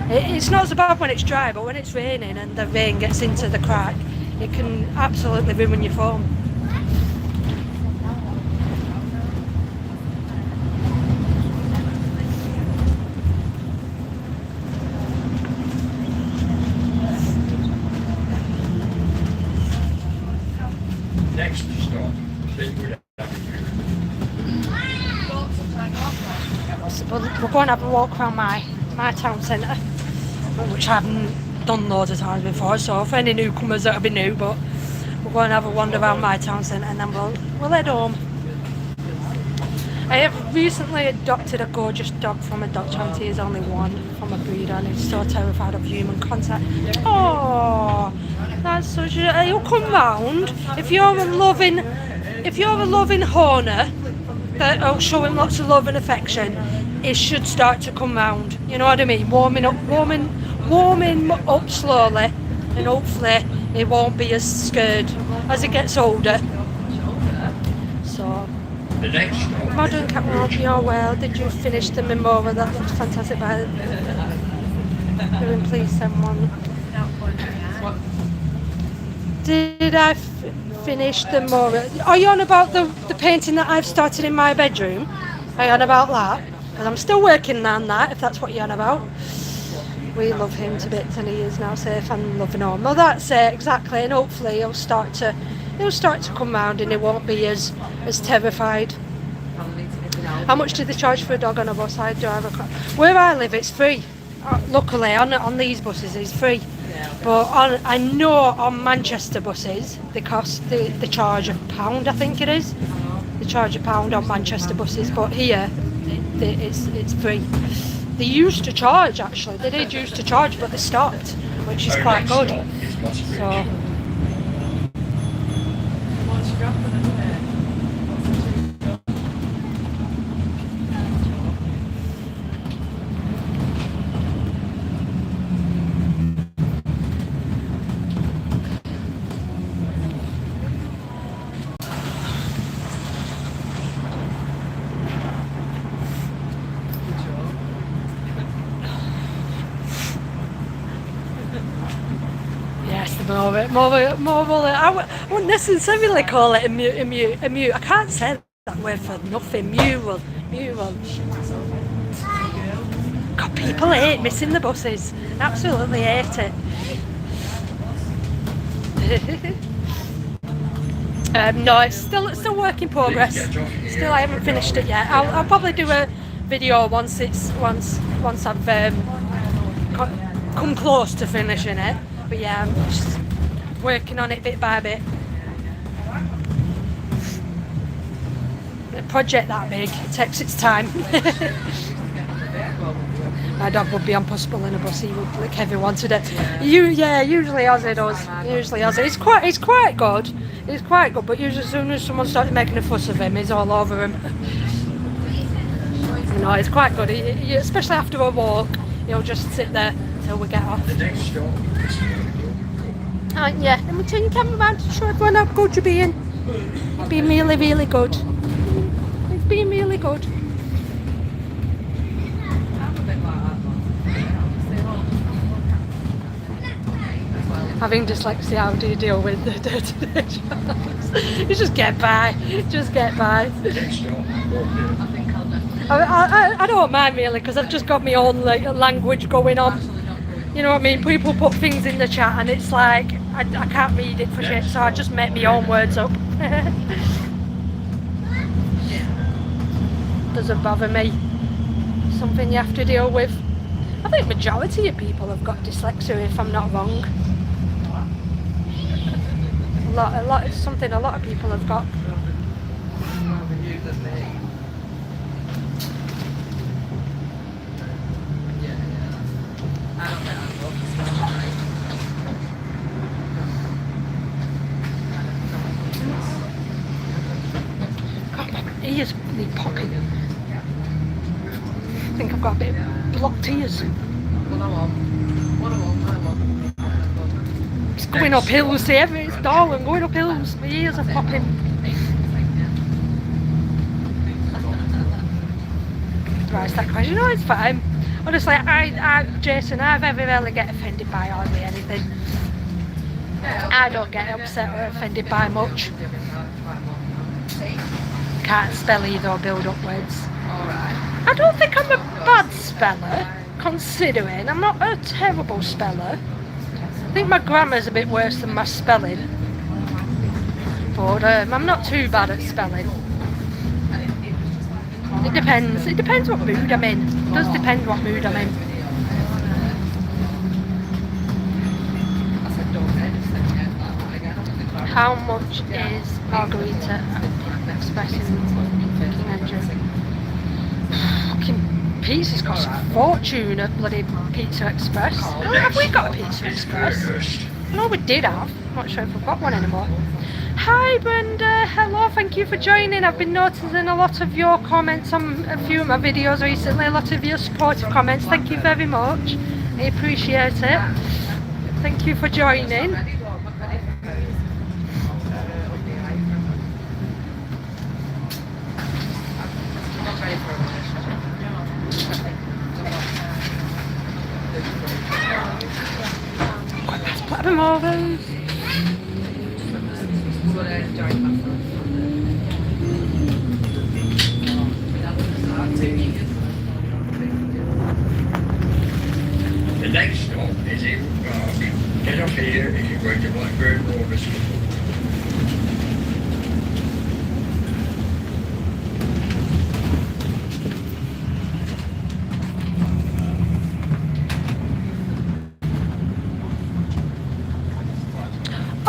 it's not so bad when it's dry, but when it's raining and the rain gets into the crack, it can absolutely ruin your phone. Next stop, Fleetwood Avenue. We're going to have a walk around my town centre, which I haven't done loads of times before, so for any newcomers that'll be new, but we're going to have a wander around my town centre and then we'll head home. I have recently adopted a gorgeous dog from a dog charity. He's only one from a breeder and he's so terrified of human contact. Oh, that's such a... He'll come round. If you're a loving honer that'll show him lots of love and affection, it should start to come round. You know what I mean? Warming up slowly, and hopefully he won't be as scared as he gets older. So... The next stop. Modern Captain, hope you're well. Did you finish the memorial? That looks fantastic. By please send one. Did I finish the memorial? Are you on about the painting that I've started in my bedroom? Are you on about that? Because I'm still working on that, if that's what you're on about. We love him to bits and he is now safe and loving home. Well, that's it, exactly. And hopefully he'll start to come round and he won't be as terrified. How much do they charge for a dog on a bus? Where I live, it's free. Luckily, on these buses, it's free. But I know on Manchester buses, they charge £1, I think it is. They charge £1 on Manchester buses, but here, it's free. They used to charge, actually. They did used to charge, but they stopped, which is quite good. So. I wouldn't necessarily call it a mute. I can't say that word for nothing. Mural. God, people hate missing the buses. Absolutely hate it. No, it's still work in progress. Still, I haven't finished it yet. I'll probably do a video once I've come close to finishing it. But yeah, I'm just working on it bit by bit. A project that big, it takes its time. My dog would be impossible in a bus. He would lick everyone to death. Usually Aussie does. Usually Aussie. It's quite good. It's quite good. But usually as soon as someone started making a fuss of him, he's all over him. You know, it's quite good. Especially after a walk, he'll just sit there till we get off. The next stop is Yeah, let me turn your camera around to show everyone how good you're being. You're being really, really good. It's been really good. Having dyslexia, how do you deal with the day-to-day jobs? You just get by. Just get by. the next stop. I don't mind really because I've just got my own language going on. You know what I mean? People put things in the chat and it's like I can't read it for shit, so I just make my own words up. Doesn't bother me. Something you have to deal with. I think majority of people have got dyslexia, if I'm not wrong. It's something a lot of people have got. God, my ears need popping. I think I've got a bit of blocked ears. It's going up hills here, it's Darwin, going up hills. My ears are popping. Right, that question. No, it's fine. Honestly, Jason, I very rarely get offended by hardly anything. I don't get upset or offended by much. Can't spell either or build up words. I don't think I'm a bad speller, considering I'm not a terrible speller. I think my grammar's a bit worse than my spelling, but I'm not too bad at spelling. It depends what mood I'm in. It does depend what mood I'm in. How much is margarita expressing King Andrew? Fucking pizza's cost a fortune at bloody Pizza Express. Oh, have we got a Pizza Express? No, we did have. I'm not sure if we've got one anymore. Hi Brenda, hello, thank you for joining. I've been noticing a lot of your comments on a few of my videos recently, a lot of your supportive comments. Thank you very much. I appreciate it. Thank you for joining. Put them over. The next stop is Ewood Park. Get off here if you're going to Blackburn Rover School.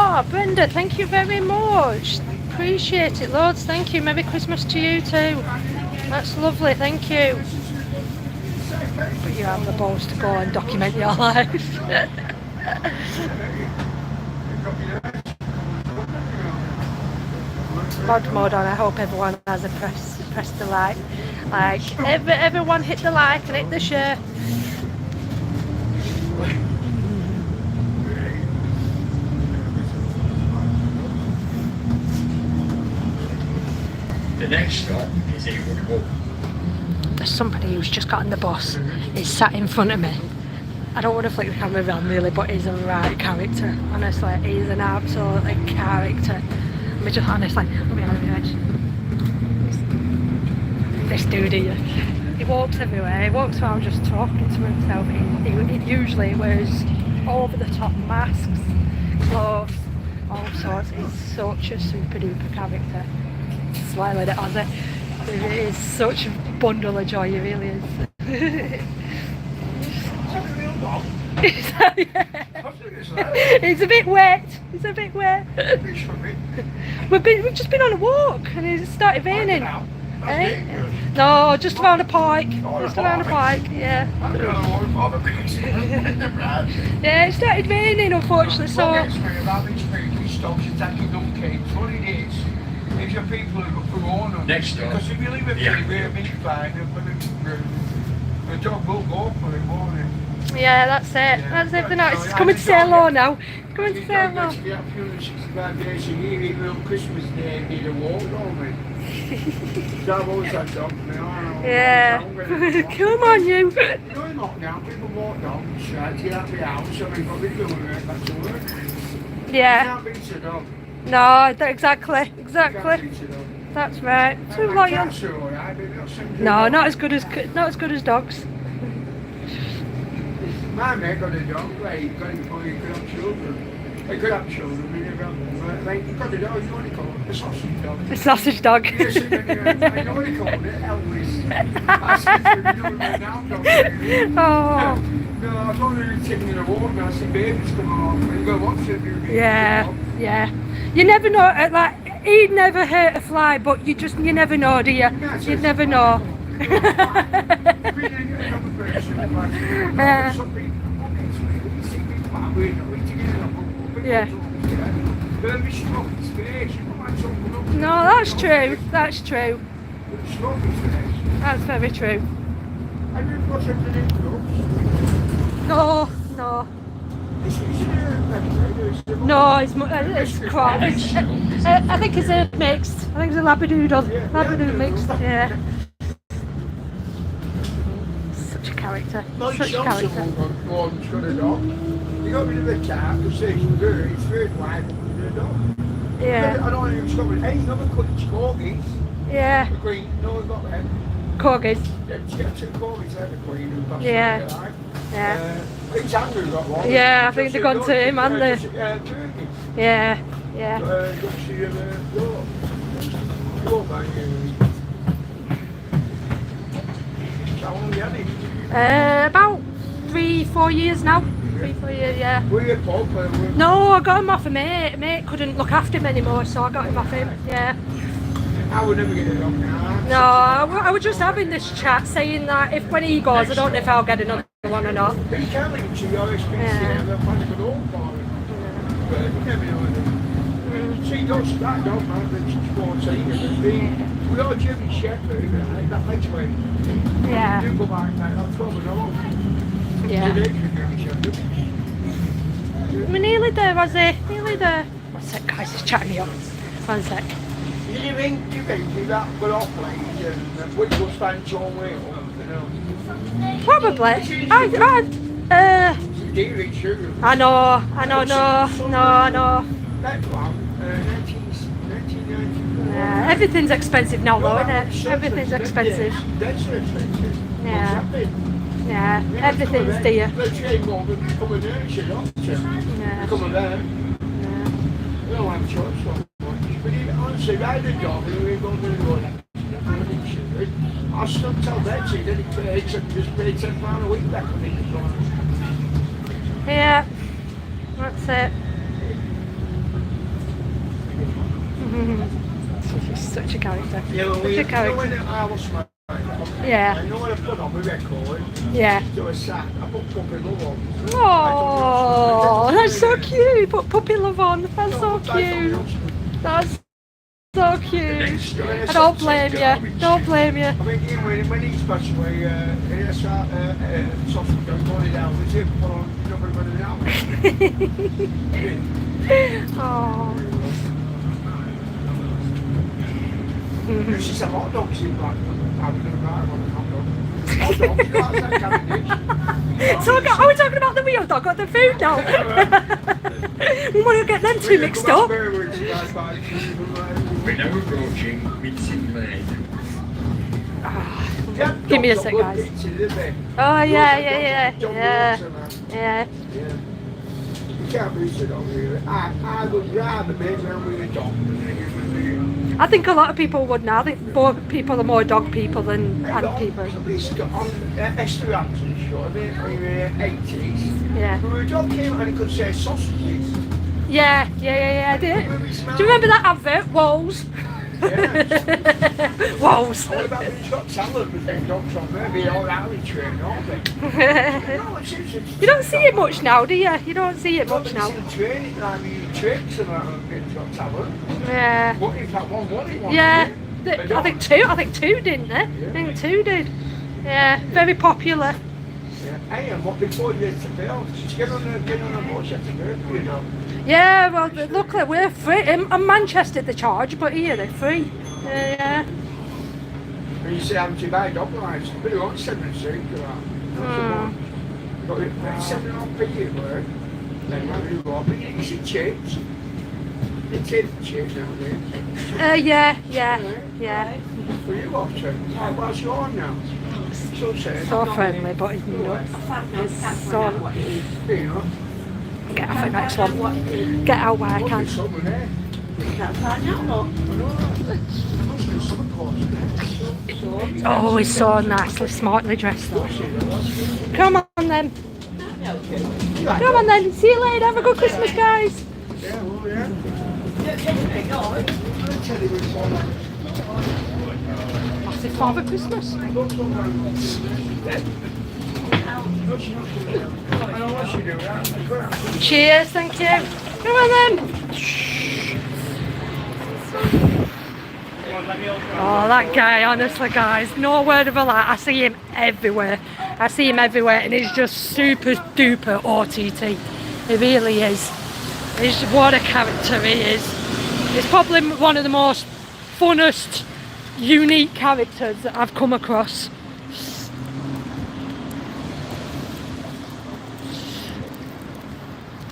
Oh, Brenda, thank you very much. Appreciate it, loads. Thank you. Merry Christmas to you too. That's lovely. Thank you. But you have the balls to go and document your life. Mod mode on. I hope everyone has a press the like. Everyone hit the like and hit the share. The next stop is Ewood Hall. There's somebody who's just got on the bus. He's sat in front of me. I don't want to flick the camera around really, but he's a right character. Honestly, he's an absolute character. I mean, just honestly, let me on the edge. This dude here. He walks everywhere. He walks around just talking to himself. He usually wears over the top masks, clothes, all sorts. He's such a super duper character. Slightly the Aussie. It is such a bundle of joy, it really is. It's a bit wet. It's a bit wet. We've just been on a walk and it started raining. Eh? No, just around a pike. Just around a pike, yeah. Yeah, it started raining unfortunately, so. If your people who own them, next door. Because if you leave a big fine, the dog will go for it, won't it? Yeah, that's it. That's it for now. It's coming to say hello now. It's coming to say hello. You get 365 days a year, even on Christmas Day, need a walk, don't we? So I've always had dogs now. Yeah. Come on, you. You know, in lockdown, people walk dogs, right, to get out of the house, so we've got to be doing it back to work. Yeah. You can't beat a dog. No, exactly. That's right. Too loyal. No, not as good as dogs. My mate got a dog, right? He got it before he could have children. He could have children, he never had them. Like, he got a dog, you know what he called it? A sausage dog. A sausage dog. Yes, I know what he called it, Elvis. I said to him, you know what now, dog? Oh. No, I don't really take him in the water now, I see babies come along. And you go, what's it? Yeah. You never know, like, he'd never hurt a fly, but you never know, do you? You'd never know. Yeah. No, that's true. That's true. That's very true. No. No, it's crap. I think it's a mixed. I think it's a Labradoodle. Labradoodle mixed, yeah. Such a character. Such a character. Gordon's got a dog. He got rid of the cat because he's very wide with a dog. Yeah. I don't know who's got rid of it. Hey, another Grinch corgis. Yeah. The Queen, no one's got them. Corgis. Yeah, she got two corgis there, the Queen, who passed Yeah. away, right? Yeah. I think Andrew got one. Yeah, I think they've gone to him, haven't they? Turkey. Yeah. How long have you had him? About 3-4 years now. 3-4 years, yeah. Were you a pub? No, I got him off a mate. Mate couldn't look after him anymore, so I got him off him. Yeah. I would never get a dog now. No, I was just having this chat saying that if when he goes, I don't know if I'll get another one or not. But you can't link to your experience Yeah. they'll find a good home for it. But you never know. See, those that dog, man, that's 14 and we are Jimmy Shepherd, right? That makes me. Yeah. You go back now, that's 12 and all. Yeah. We're nearly there, Aussie. Nearly there. One sec, guys, he's chatting me up. One sec. You think that good off place and which will stand John Wheel, you know? Probably. Dealing sugar. I know, no. That one, 1990. Yeah, everything's expensive now though, isn't it? Everything's expensive. That's expensive. Yeah. Yeah, everything's dear. Let's say more than come in there, you know? Yeah. Come in there. Yeah. We don't have a choice so much. But honestly, I had a job and we were going to do it. I still tell Betsy that he pays and just paid £10 a week back when he was gone. Yeah, that's it. Such a character. Yeah, well, Such we, a character. when I was smart, Yeah. I know what I put on my record. Yeah. Do a sack. I put Puppy Love on. Oh, that's so cute. Put puppy love on. That's so cute. That's so cute. I don't blame you. Don't blame you. I mean, when he's passed away, he started something going down. It's him put on nobody now. Oh. There's just a hot dogs in Blackburn. I'm going to buy one hot dog. Hot dogs, you like that Cavendish? So are we talking about the real dog or the food now? We want to get them two mixed up. We're now approaching Mincing Lane. Give me a sec, guys. Oh yeah. You can't beat it on really. I would rather be around with a dog than hanging with I think a lot of people would now. I think more people are more dog people than Hey, ant people. Somebody's got on Esther Hampton's show, a bit in the 80s. Yeah. Where a dog came out and he could say sausages. Yeah, I did. Do you remember that advert, Woles? Yeah. Woles. What about when he's got talent with them dogs on there? Be all rally trained, aren't they? No, You don't see it much now, do you? You don't see it much now. The training, like the tricks and that, and it's got talent. Yeah. What if that one won it? Yeah. I think two, didn't they? I think two did. Yeah, very popular. Yeah. Hey, and what before you had to bill? Just get on a boat, you have to go, you know. Yeah, well, luckily we're free. In Manchester they charge, but here they're free. Yeah. And you say, haven't you buy dog lives? But you want 7 6 for that. But it's 7.5p at work. Then when you go up, but you see chips. You take the chips nowadays. Yeah. For you, Option. What's your on now? So sad. So friendly, but he's nuts. It's so... You know. Get off the next one. Get out where I can. Summer there. Oh, he's so nicely, smartly dressed though. Come on then. Come on then. See you later. Have a good Christmas, guys. Yeah, well, yeah. Massive Father Christmas. Cheers, thank you. Come on then. Oh, that guy, honestly, guys, no word of a lie. I see him everywhere. And he's just super duper OTT. He really is. He's what a character he is. He's probably one of the most funnest, unique characters that I've come across.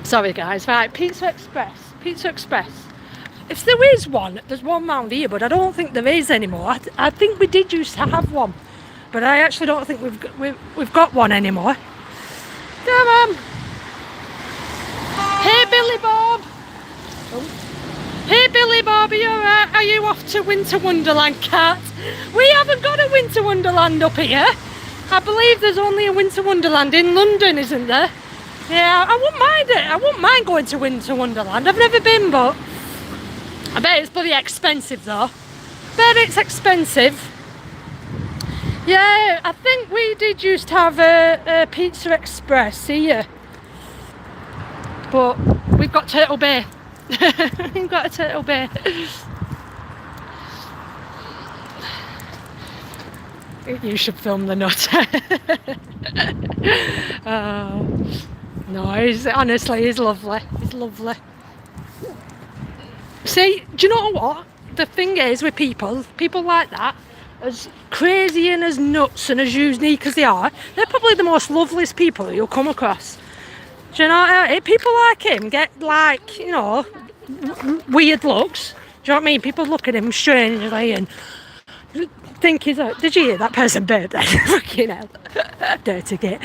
Sorry guys, right, Pizza Express. If there is one, there's one round here, but I don't think there is anymore. I think we did used to have one, but I actually don't think we've got one anymore. Come on. Hey Billy Bob. Oh. Hey Billy Bob, are you alright? Are you off to Winter Wonderland, cat? We haven't got a Winter Wonderland up here. I believe there's only a Winter Wonderland in London, isn't there? Yeah, I wouldn't mind it. I wouldn't mind going to Winter Wonderland. I've never been, but I bet it's bloody expensive though. Bet it's expensive. Yeah, I think we did used to have a Pizza Express here. But we've got Turtle Bay. We've got a Turtle Bay. You should film the nut. Oh. No, honestly, he's lovely. He's lovely. See, do you know what? The thing is with people like that, as crazy and as nuts and as unique as they are, they're probably the most loveliest people you'll come across. Do you know what I mean? People like him get like, you know, weird looks. Do you know what I mean? People look at him strangely and think he's a... Did you hear that person burp then? Fucking hell. Dirty git.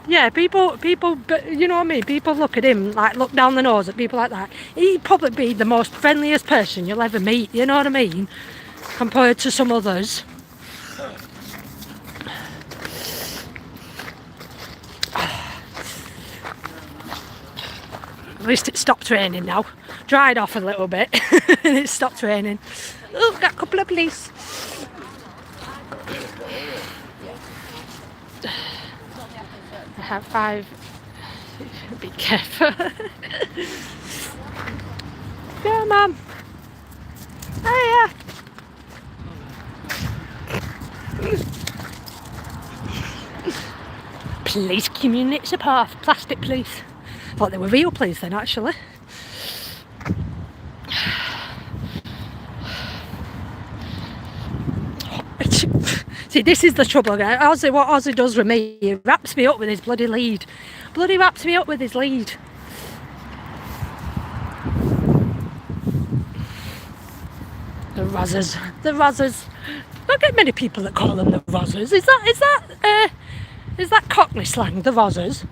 Yeah, people, you know what I mean? People look at him, like look down the nose at people like that. He'd probably be the most friendliest person you'll ever meet, you know what I mean? Compared to some others. At least it stopped raining now. Dried off a little bit and it stopped raining. Oh, got a couple of police. I have 5. Be careful. Come on. Hiya. Police community support. Plastic police. Thought they were real police then, actually. See, this is the trouble, guys. Aussie, what Aussie does with me, he wraps me up with his bloody lead. Bloody wraps me up with his lead. The Rozzers. The Rozzers. I don't get many people that call them the Rozzers. Is that Cockney slang, the Rozzers?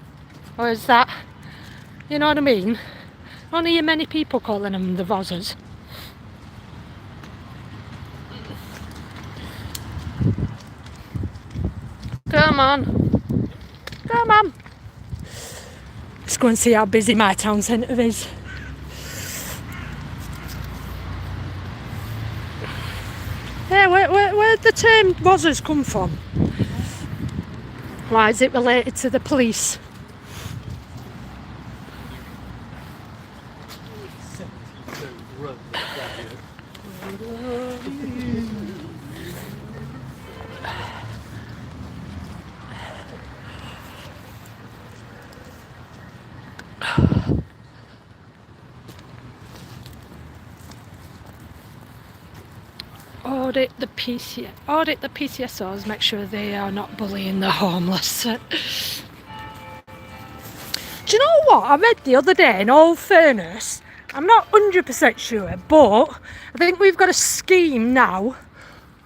Or is that, you know what I mean? I don't hear many people calling them the Rozzers. Come on. Come on. Let's go and see how busy my town centre is. Yeah, where'd the term Wozzers come from? Why is it related to the police? Audit the PCSOs, make sure they are not bullying the homeless. Do you know what I read the other day, in all fairness? I'm not 100% sure, but I think we've got a scheme now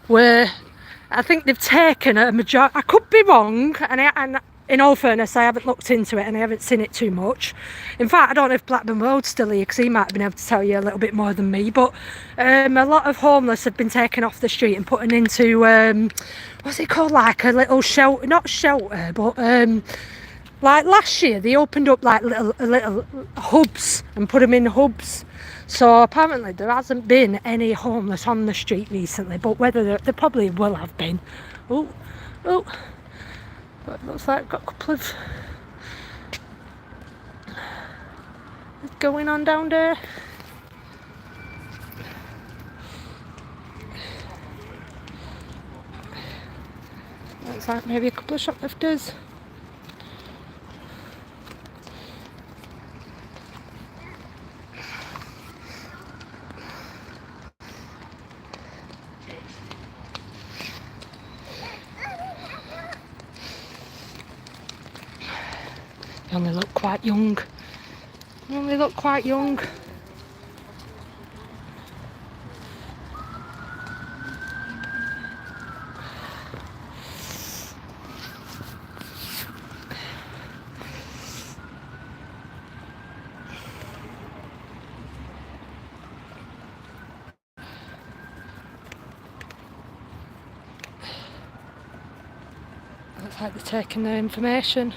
where I think they've taken a majority. I could be wrong, and in all fairness, I haven't looked into it and I haven't seen it too much. In fact, I don't know if Blackburn Road's still here, because he might have been able to tell you a little bit more than me. But a lot of homeless have been taken off the street and put into, what's it called, like a little shelter, not shelter, but like last year they opened up like little hubs and put them in hubs. So apparently there hasn't been any homeless on the street recently, but whether there probably will have been. Oh, but it looks like I've got a couple of going on down there. Looks like maybe a couple of shoplifters. They only look quite young. They only look quite young. Looks like they're taking their information.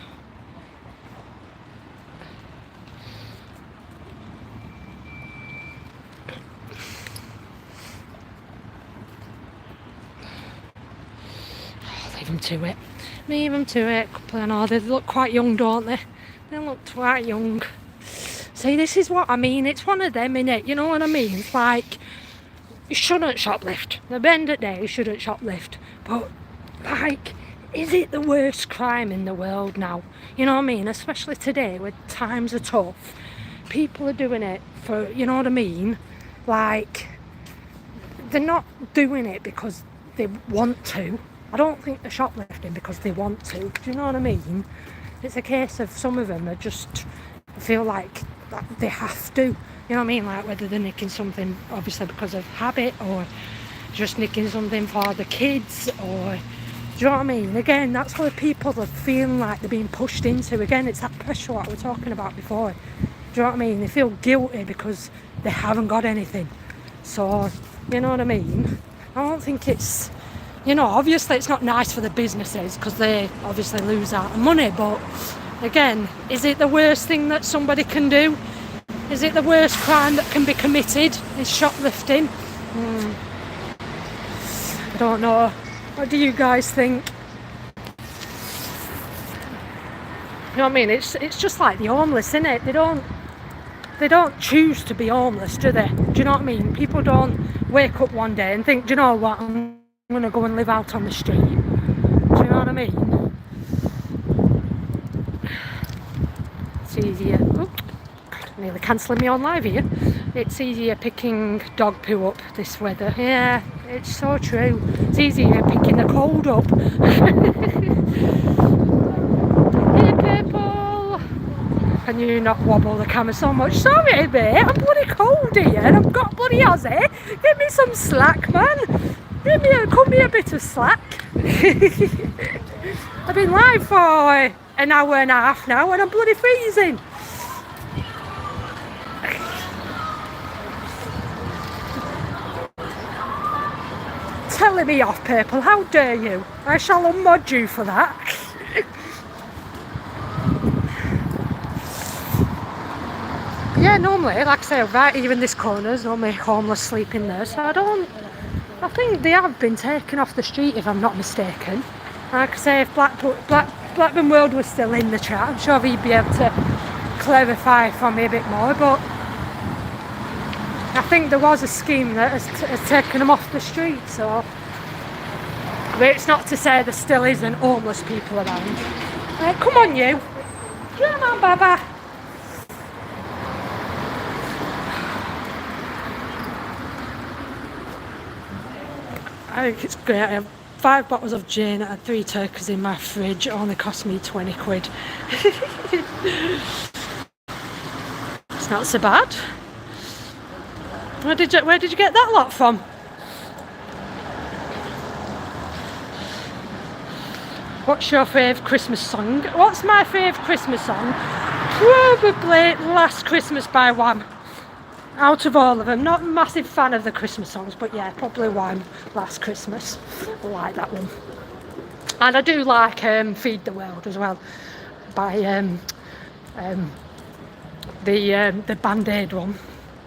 Leave them to it. I know they look quite young, don't they? They look quite young. See, this is what I mean. It's one of them, innit? You know what I mean? It's like, you shouldn't shoplift. The end of the day, you shouldn't shoplift. But, like, is it the worst crime in the world now? You know what I mean? Especially today, when times are tough. People are doing it for, you know what I mean? Like, they're not doing it because they want to. I don't think they're shoplifting because they want to. Do you know what I mean? It's a case of some of them are just feel like they have to. You know what I mean? Like whether they're nicking something obviously because of habit, or just nicking something for the kids, or do you know what I mean? Again, that's where people are feeling like they're being pushed into. Again, it's that pressure what we were talking about before. Do you know what I mean? They feel guilty because they haven't got anything. So, you know what I mean? I don't think it's, you know, obviously it's not nice for the businesses because they obviously lose out on money, but again, is it the worst thing that somebody can do? Is it the worst crime that can be committed? Is shoplifting? I don't know. What do you guys think? You know what I mean? It's just like the homeless, isn't it? They don't choose to be homeless, do they? Do you know what I mean? People don't wake up one day and think, do you know what, I'm going to go and live out on the street. Do you know what I mean? It's easier. Oh, nearly cancelling me on live here. It's easier picking dog poo up this weather. Yeah, it's so true. It's easier picking the cold up. Hey people! Can you not wobble the camera so much? Sorry mate, I'm bloody cold here and I've got bloody Aussie. Give me some slack, man. Cut me a bit of slack. I've been live for an hour and a half now and I'm bloody freezing. telling me off, people. How dare you? I shall unmod you for that. Yeah, normally, like I say, right here in this corner, there's normally homeless sleeping there, so I think they have been taken off the street, if I'm not mistaken. Like I say, if Blackburn World was still in the chat, I'm sure he'd be able to clarify for me a bit more, but I think there was a scheme that has taken them off the street, so but it's not to say there still isn't homeless people around. Come on, you. Come on, Baba. I think it's great. I have 5 bottles of gin and 3 turkeys in my fridge. It only cost me 20 quid. It's not so bad. Where did you get that lot from? What's your favourite Christmas song? What's my favourite Christmas song? Probably Last Christmas by Wham. Out of all of them, not a massive fan of the Christmas songs, but yeah, probably Wham, Last Christmas. I like that one. And I do like Feed the World as well, by the Band-Aid one.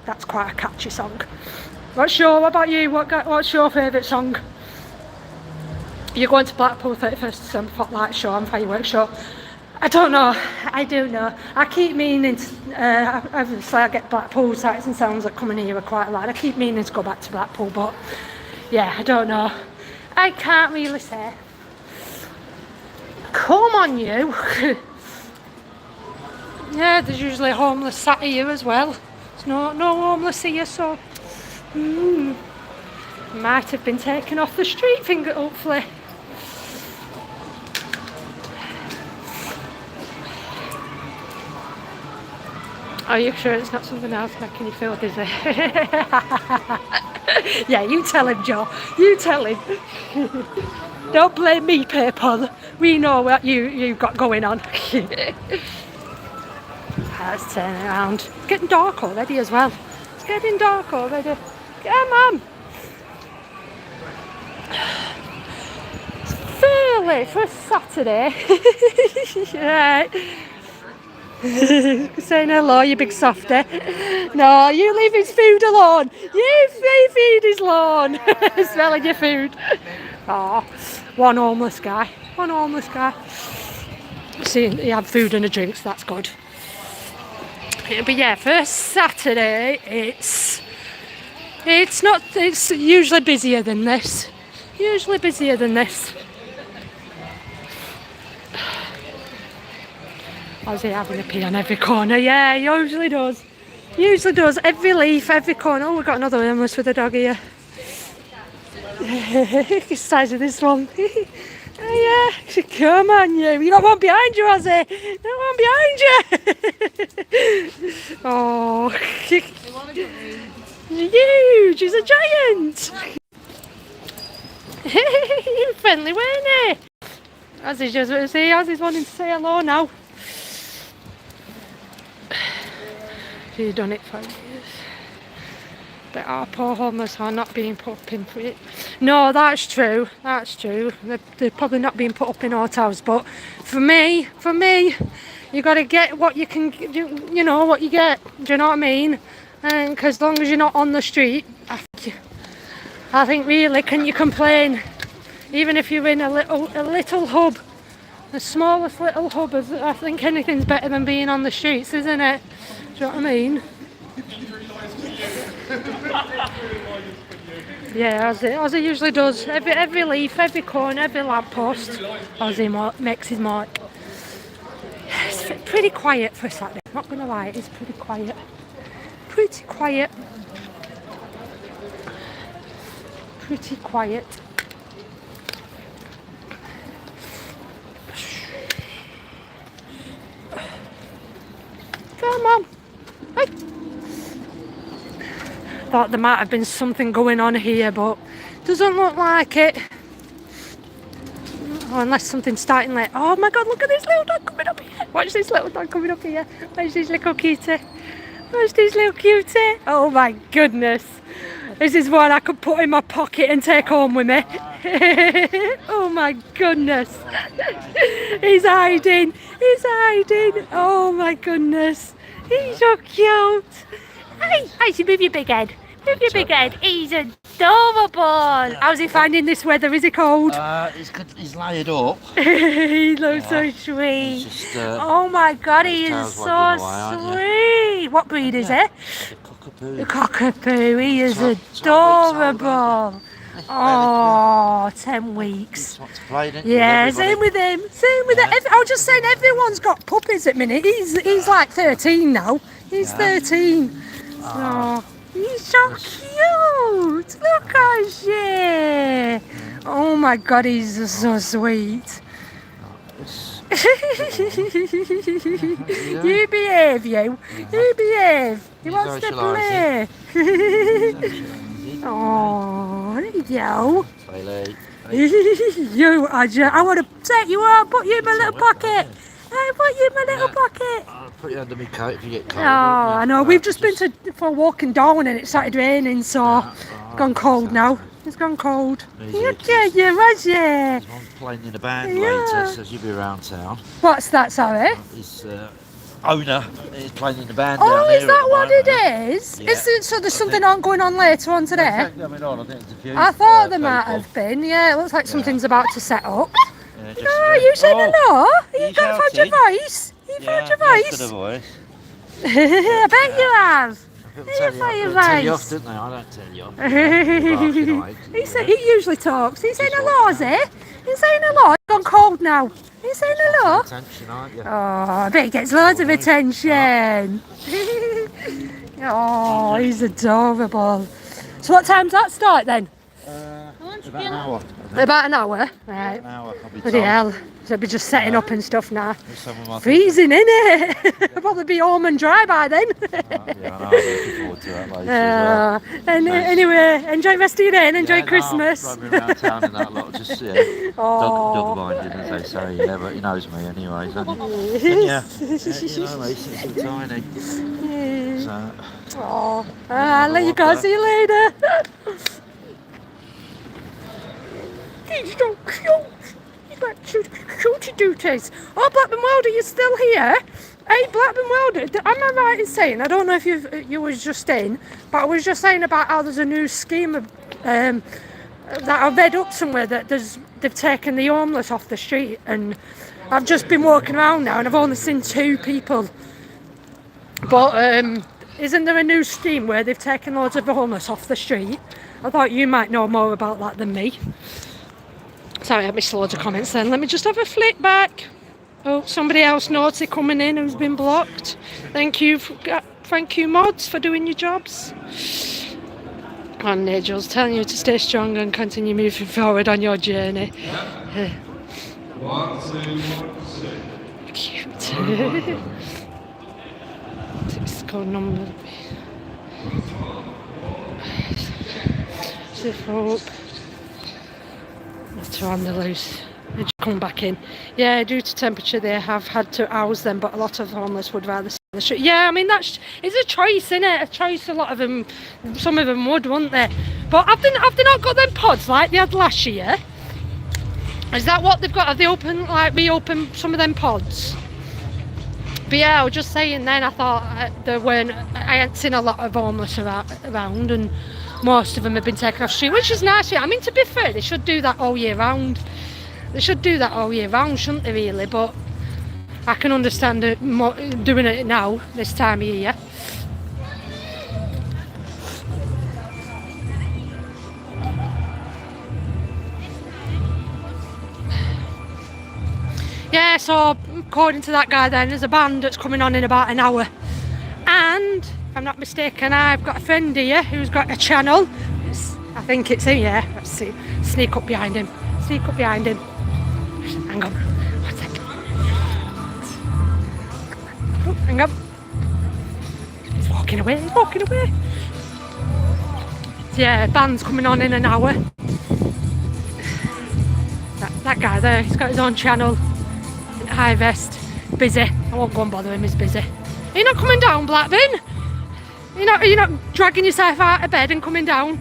That's quite a catchy song. What about you? What's your favourite song? You're going to Blackpool 31st December Spotlight Show and Fireworks Show. I don't know. I do know. I keep meaning to, obviously I get Blackpool sights and sounds that coming here quite a lot. I keep meaning to go back to Blackpool, but yeah, I don't know. I can't really say. Come on, you. Yeah, there's usually homeless sat here as well. There's no homeless here, so might have been taken off the street, hopefully. Are you sure it's not something else making you feel dizzy? Yeah, you tell him, Joe. You tell him. Don't blame me, people. We know what you've got going on. Let's turn around. It's getting dark already as well. It's getting dark already. Come on. It's fairly for a Saturday. Right. Saying hello, you big softy. No, you leave his food alone. You feed his lawn. Smelling your food. Oh, one homeless guy. See, he had food and a drink, so that's good. But yeah, first Saturday, it's usually busier than this. Aussie having a pee on every corner. Yeah, he usually does. Every leaf, every corner. Oh, we've got another homeless with a dog here. The size of this one. Oh, yeah. Come on, you. You got one behind you, Aussie. Got one behind you. Oh. Huge. He's a giant. Friendly, weren't he? Aussie's wanting to say hello now. She's done it for years. But our poor homeless are not being put up in for it. No, that's true. They're probably not being put up in hotels, but for me, you got to get what you can, you know, what you get. Do you know what I mean? And because as long as you're not on the street, I think really, can you complain? Even if you're in a little hub, the smallest little hub, I think anything's better than being on the streets, isn't it? Do you know what I mean? Yeah, Aussie usually does. Every leaf, every corner, every lamppost, Aussie makes his mark. It's pretty quiet for a Saturday, I'm not going to lie, it's pretty quiet. Pretty quiet. Come on. Hey. Thought there might have been something going on here, but doesn't look like it. Oh, unless something's starting late. Oh my god, look at this little dog coming up here. Watch this little dog coming up here. Watch this little cutie. Oh my goodness. This is one I could put in my pocket and take home with me. Oh my goodness. He's hiding. He's hiding. Oh my goodness. He's so cute. Hey, move your big head. Move your big head. He's adorable. How's he finding this weather? Is he cold? He's good. He's layered up. He looks so sweet. Just, oh my god, he is tail's so wagging away, aren't sweet. What breed is it? The The cockapoo. cockapoo. He is 12 weeks old, adorable. Oh, 10 weeks. Just wants to play, didn't Yeah, you, same with him. Same with it. I was just saying, everyone's got puppies at minute. He's like 13 now. He's 13. Oh, he's so cute. Look at you. Oh my god, he's so sweet. You behave, you. You behave. He wants to play. Oh, there you go. You, I want to take you out, put you in my little pocket. I put you in my little pocket. I'll put you under my coat if you get cold. Oh, I know. We've just been for a walk in Darwin and it started raining, so it's gone cold now. It's gone cold. Look at you, Roger. One's playing in a band later, so you'll be around town. What's that, sorry? His owner is playing in the band Oh, down is here that at the what moment. it is? Yeah. Is it, so there's something on going on later on today? Going on, I think it's a few, I thought there might people. have been. Yeah, it looks like something's about to set up. Yeah, just- Oh, you saying hello? You you got found your shouting? voice? You Yeah, found your that's voice? the voice. I bet you have. People Tell your tell you off, voice. don't they? I don't tell you off. Barking away. He usually talks. He's saying hello, is he? He's saying hello. He's gone cold now. He's saying hello. Attention, aren't you? Oh, I bet he gets loads of attention. Oh, he's adorable. So what time's that start then? About an hour. About an hour? Right. An hour, I'll be Bloody told. hell. So it'll be just setting up and stuff now. With some of my Freezing, innit? I'll probably be home and dry by then. Yeah, I know, I'm looking forward to that later as well. And anyway, enjoy the rest of your day and enjoy Yeah, no, Christmas. roaming around town and that lot, just dog minded, as they say. Yeah, but he knows me anyway. So, and yeah, you know me since I'm tiny. So, Oh, I'll let you go. See you later. He's so cute. He's got cutie dooties. Oh, Blackburn Welder, you're still here? Hey, Blackburn Welder, am I right in saying, I don't know if you was just in, but I was just saying about how there's a new scheme of, that I've read up somewhere that they've taken the homeless off the street, and I've just been walking around now and I've only seen 2 people. But isn't there a new scheme where they've taken loads of the homeless off the street? I thought you might know more about that than me. Sorry, I missed loads of comments then. Let me just have a flick back. Oh, somebody else naughty coming in who's been blocked. Thank you, mods, for doing your jobs. And Nigel's telling you to stay strong and continue moving forward on your journey. Cute. It's called number. Zip up. To on the loose. They just come back in. Yeah, due to temperature, they have had to house them, but a lot of homeless would rather stay on the street. Yeah, I mean it's a choice, isn't it? A choice. A lot of them, some of them would, wouldn't they? But have they not got them pods like they had last year? Is that what they've got? Have they reopened some of them pods? But yeah, I was just saying then. I thought I hadn't seen a lot of homeless around, and most of them have been taken off the street, which is nice. I mean, to be fair, they should do that all year round. They should do that all year round, shouldn't they, really? But I can understand doing it now, this time of year. Yeah, so according to that guy then, there's a band that's coming on in about an hour. And, if I'm not mistaken, I've got a friend here who's got a channel. I think it's him, yeah. Let's see. Sneak up behind him. Sneak up behind him. Hang on. One second. Oh, hang on. He's walking away. He's walking away. So yeah, band's coming on in an hour. That guy there, he's got his own channel. In high vest. Busy. I won't go and bother him, he's busy. Are you not coming down, Blackburn? You're not dragging yourself out of bed and coming down.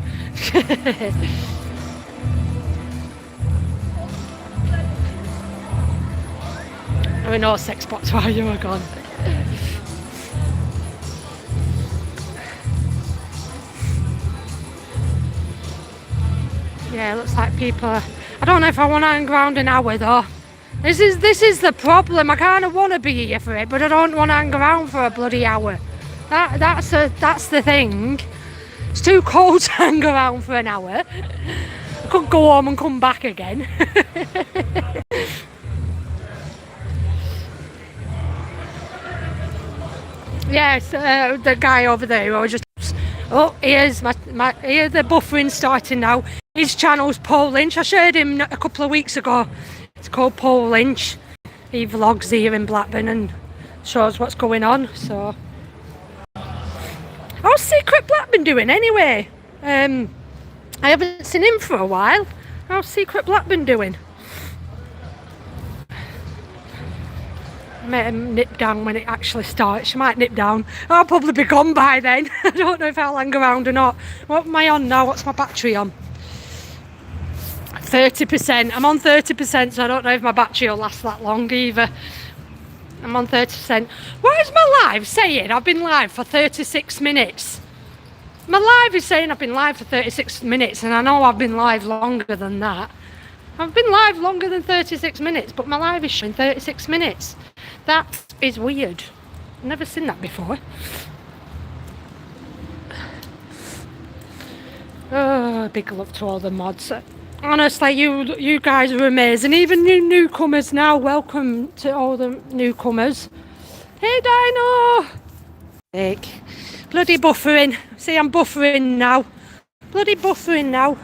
There were no sex spots while you were gone. Yeah, it looks like people are, I don't know if I want to hang around an hour though. This is the problem. I kind of want to be here for it, but I don't want to hang around for a bloody hour. That's the thing. It's too cold to hang around for an hour. I could go home and come back again. Yes, the guy over there. I was just. Oh, here's here's the buffering starting now. His channel's Paul Lynch. I shared him a couple of weeks ago. It's called Paul Lynch. He vlogs here in Blackburn and shows what's going on. So, how's Secret Blackburn doing anyway? I haven't seen him for a while. How's Secret Blackburn doing? I met him nip down when it actually starts. She might nip down. I'll probably be gone by then. I don't know if I'll hang around or not. What am I on now? What's my battery on? 30%. I'm on 30%, so I don't know if my battery will last that long either. I'm on 30%. Why is my live saying I've been live for 36 minutes? My live is saying I've been live for 36 minutes, and I know I've been live longer than that. I've been live longer than 36 minutes, but my live is showing 36 minutes. That is weird. I've never seen that before. Oh, big love to all the mods. Honestly, you guys are amazing. Even you newcomers now, welcome to all the newcomers. Hey, Dino! Bloody buffering. See, I'm buffering now. Bloody buffering now.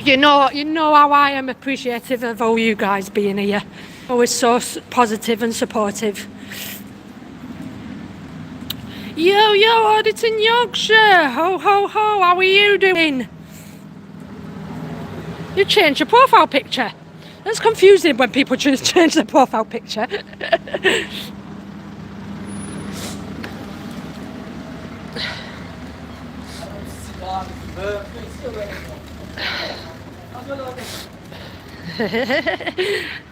You know how I am appreciative of all you guys being here. Always so positive and supportive. Yo, Auditon Yorkshire! Ho, ho, ho, how are you doing? You changed your profile picture. That's confusing when people change their profile picture.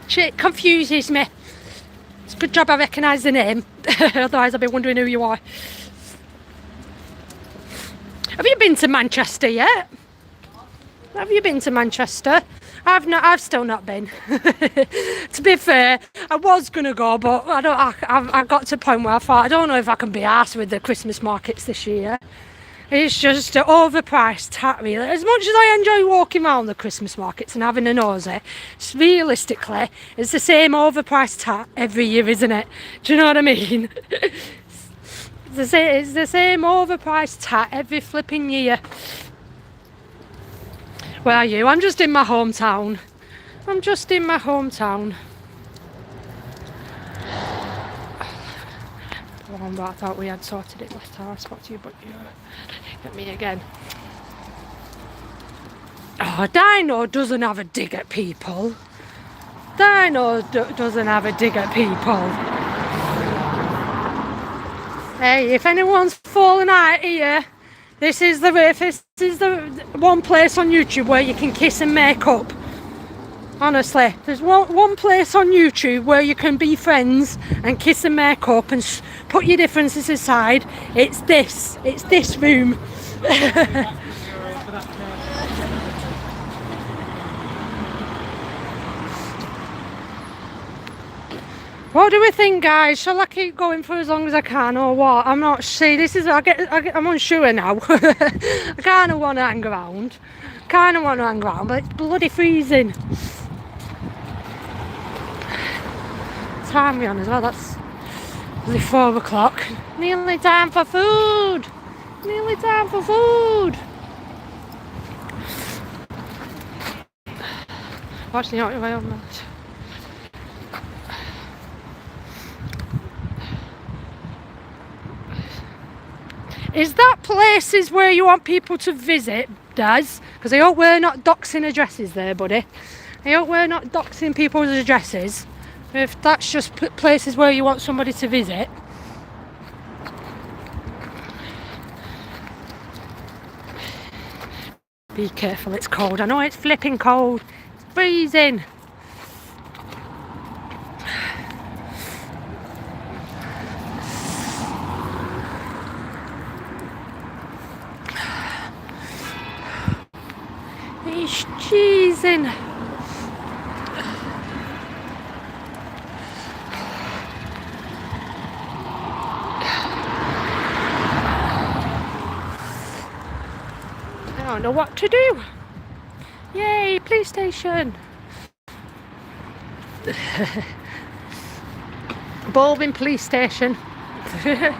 Shit confuses me. It's a good job I recognise the name. Otherwise I'd be wondering who you are. Have you been to Manchester yet? Have you been to Manchester? I've still not been. To be fair, I was gonna go, but I got to a point where I thought I don't know if I can be arsed with the Christmas markets this year. It's just an overpriced tat, really. As much as I enjoy walking around the Christmas markets and having a nosy, realistically, it's the same overpriced tat every year, isn't it? Do you know what I mean? It's the same overpriced tat every flipping year. Where are you? I'm just in my hometown. I'm just in my hometown. But I thought we had sorted it last time I spoke to you, but you get me again. Oh, Dino doesn't have a dig at people. Dino doesn't have a dig at people. Hey, if anyone's fallen out here, this is the one place on YouTube where you can kiss and make up. Honestly, there's one place on YouTube where you can be friends and kiss and make up and put your differences aside. It's this room. What do we think, guys? Shall I keep going for as long as I can, or what? I'm not sure. I'm unsure now. I kind of want to hang around. But it's bloody freezing. Time me on as well. That's nearly 4 o'clock. Nearly time for food. Watch the way on that. Is that places where you want people to visit, Daz? Because I hope we're not doxing addresses there, buddy. I hope we're not doxing people's addresses. If that's just places where you want somebody to visit. Be careful, it's cold. I know it's flipping cold. It's freezing. It's cheesing. I don't know what to do. Yay, police station. Baldwin police station. They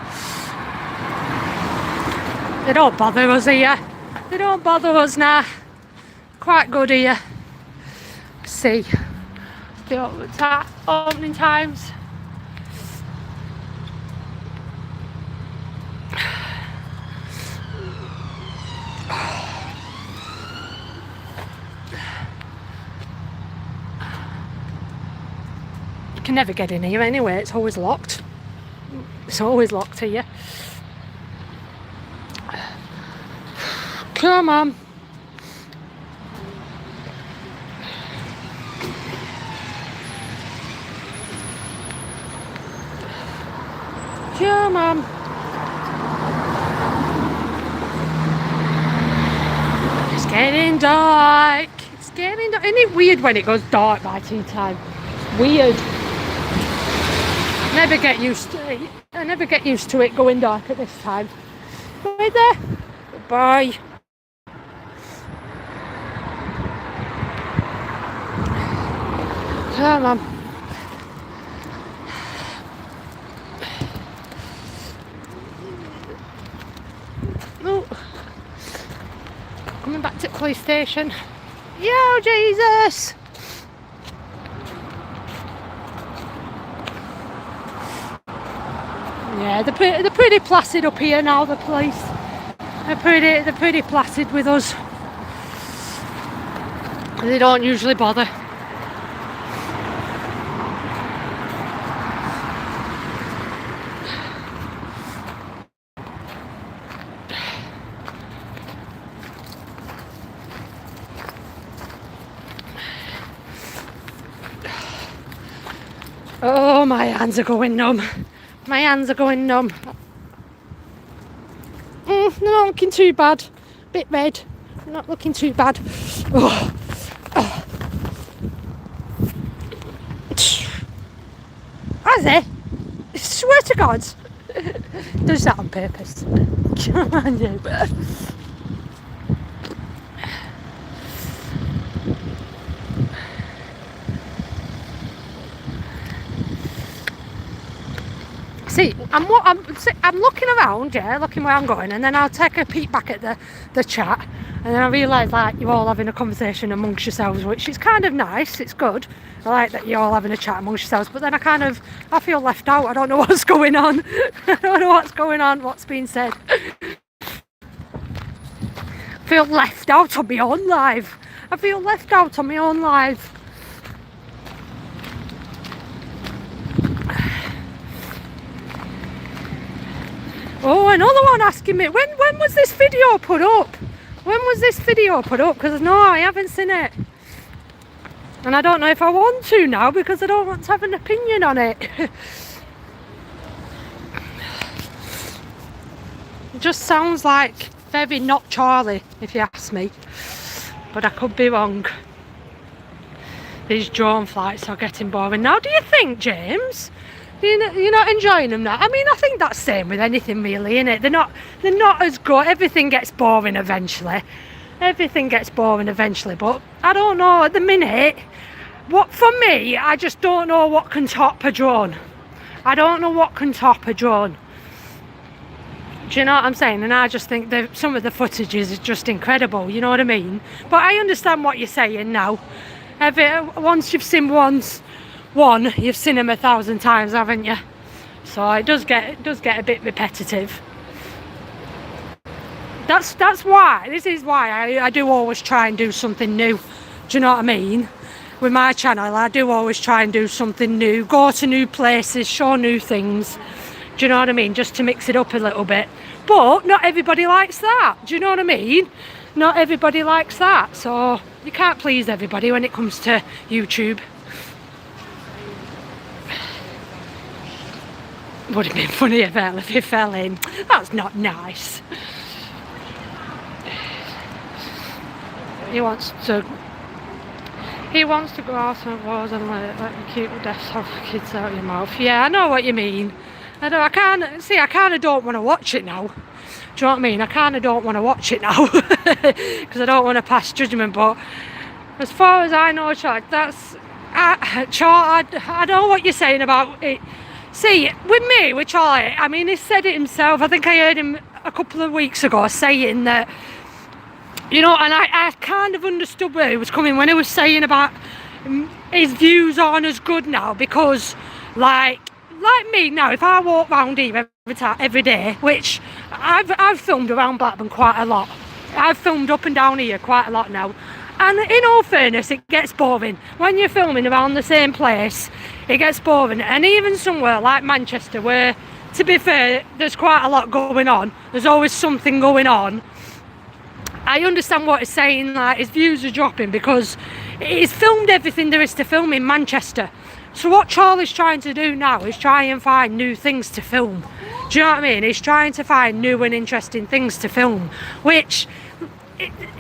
don't bother us here. They don't bother us now. Quite good here. See the opening times. You can never get in here anyway, it's always locked. It's always locked here. Come on. Come on. It's getting dark. It's getting dark. Isn't it weird when it goes dark by tea time? It's weird. I never get used to it going dark at this time. Right there. Goodbye. Come on. Oh. Coming back to the police station. Yo, Jesus! Yeah, they're pretty placid up here now, the police. They're pretty placid with us. They don't usually bother. Oh, my hands are going numb. My hands are going numb. They're not looking too bad. Bit red. Not looking too bad. Oh. Oh. Has it? I swear to God. Does that on purpose. Come on, you. See, I'm looking around, yeah, looking where I'm going, and then I'll take a peek back at the chat, and then I realise like you're all having a conversation amongst yourselves, which is kind of nice. It's good. I like that you're all having a chat amongst yourselves, but then I feel left out. I don't know what's going on. I don't know what's going on. What's being said. I feel left out on my own live. I feel left out on my own live. Oh, another one asking me, when was this video put up? When was this video put up? Because no, I haven't seen it. And I don't know if I want to now because I don't want to have an opinion on it. It just sounds like very not Charlie, if you ask me. But I could be wrong. These drone flights are getting boring now. Do you think, James? You're not enjoying them now? I mean, I think that's the same with anything really, innit? They're not as good. Everything gets boring eventually. Everything gets boring eventually, but I don't know at the minute. For me, I just don't know what can top a drone. I don't know what can top a drone. Do you know what I'm saying? And I just think that some of the footage is just incredible, you know what I mean? But I understand what you're saying now. Once you've seen one, you've seen them 1,000 times, haven't you? So it does get a bit repetitive. That's why. This is why I do always try and do something new. Do you know what I mean? With my channel, I do always try and do something new, go to new places, show new things. Do you know what I mean? Just to mix it up a little bit. But not everybody likes that. Do you know what I mean? not everybody likes that, so you can't please everybody when it comes to YouTube. Would have been funny if he fell in. That's not nice. He wants to go out on walls and let you keep the deaths of kids out your mouth. Yeah, I know what you mean. I kind of don't want to watch it now. Do you know what I mean? I kind of don't want to watch it now because I don't want to pass judgment. But as far as I know, Charlie, I know what you're saying about it. See, with Charlie, I mean, he said it himself. I think I heard him a couple of weeks ago saying that, you know, and I kind of understood where he was coming when he was saying about his views aren't as good now because, like me now, if I walk round here every day, which I've filmed around Blackburn quite a lot. I've filmed up and down here quite a lot now. And in all fairness, it gets boring. When you're filming around the same place, it gets boring. And even somewhere like Manchester, where, to be fair, there's quite a lot going on. There's always something going on. I understand what he's saying, like his views are dropping because he's filmed everything there is to film in Manchester. So what Charlie's trying to do now is try and find new things to film. Do you know what I mean? He's trying to find new and interesting things to film, which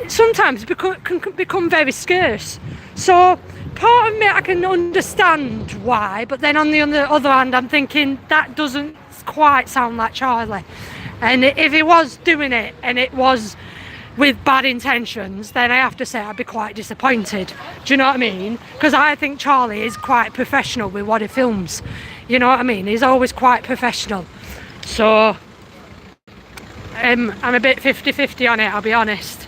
sometimes can become very scarce. So part of me, I can understand why, but then on the other hand, I'm thinking that doesn't quite sound like Charlie. And if he was doing it and it was with bad intentions, then I have to say I'd be quite disappointed. Do you know what I mean? Because I think Charlie is quite professional with what he films. You know what I mean? He's always quite professional. So I'm a bit 50-50 on it, I'll be honest.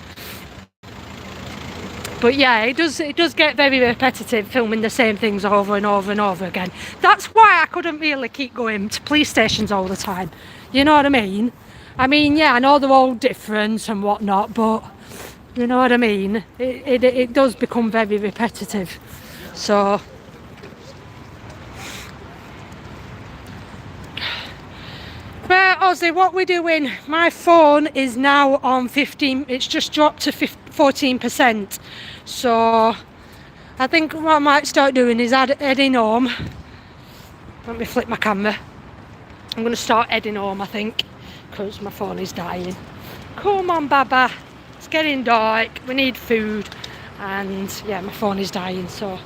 But yeah, it does get very repetitive filming the same things over and over and over again. That's why I couldn't really keep going to police stations all the time. You know what I mean? Yeah, I know they're all different and whatnot, but you know what I mean? It does become very repetitive. So right, Aussie, what we're doing, my phone is now on 15, it's just dropped to 14%. So I think what I might start doing is heading home. Let me flip my camera. I'm going to start heading home, I think, because my phone is dying. Come on, Baba, it's getting dark, we need food, and yeah, my phone is dying. So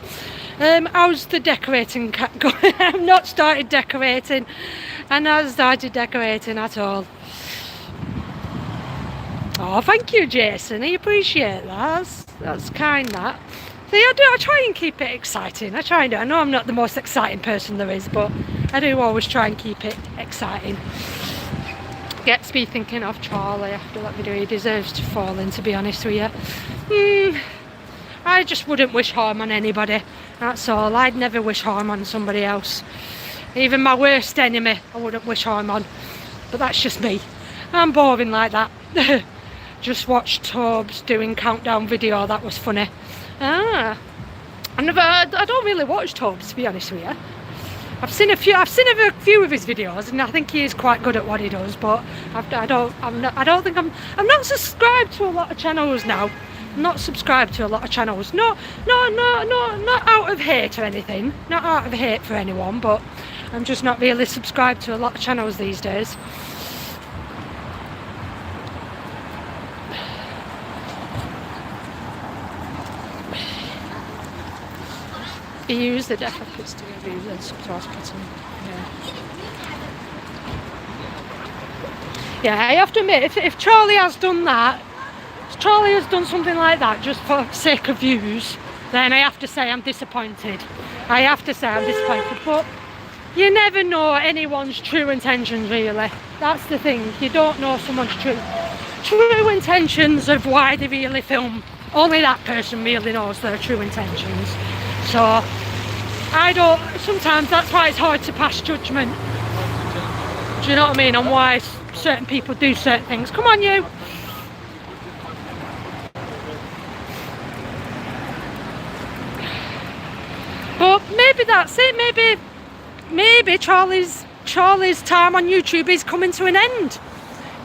how's the decorating going? I've not started decorating. I haven't started decorating at all. Oh, thank you, Jason, I appreciate that. That's kind, that. See, I try and keep it exciting. I know I'm not the most exciting person there is, but I do always try and keep it exciting. Gets me thinking of Charlie after that video. He deserves to fall in, to be honest with you. I just wouldn't wish harm on anybody, that's all. I'd never wish harm on somebody else. Even my worst enemy I wouldn't wish harm on, but that's just me. I'm boring like that. Just watched Tobes doing countdown video, that was funny. I don't really watch Tobes, to be honest with you. I've seen a few of his videos, and I think he is quite good at what he does. But I'm not subscribed to a lot of channels now. I'm not subscribed to a lot of channels. Not out of hate or anything. Not out of hate for anyone, but I'm just not really subscribed to a lot of channels these days. He used the death of kids to review and subscribe button. Yeah, I have to admit, if Charlie has done that, if Charlie has done something like that just for sake of views, then I have to say I'm disappointed. But you never know anyone's true intentions, really. That's the thing. You don't know someone's true intentions of why they really film. Only that person really knows their true intentions. So sometimes that's why it's hard to pass judgment. Do you know what I mean? On why certain people do certain things. Come on, you. But maybe that's it. Maybe Charlie's time on YouTube is coming to an end.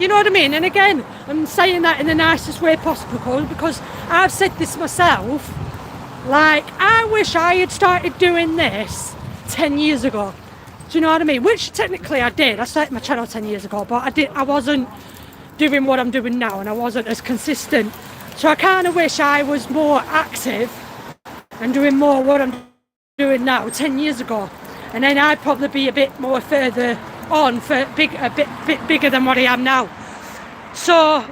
You know what I mean? And again, I'm saying that in the nicest way possible, because I've said this myself. Like, I wish I had started doing this 10 years ago. Do you know what I mean? Which technically I did. I started my channel 10 years ago, but I wasn't doing what I'm doing now, and I wasn't as consistent. So I kind of wish I was more active and doing more what I'm doing now 10 years ago. And then I'd probably be a bit more further on, a bit bigger than what I am now. So,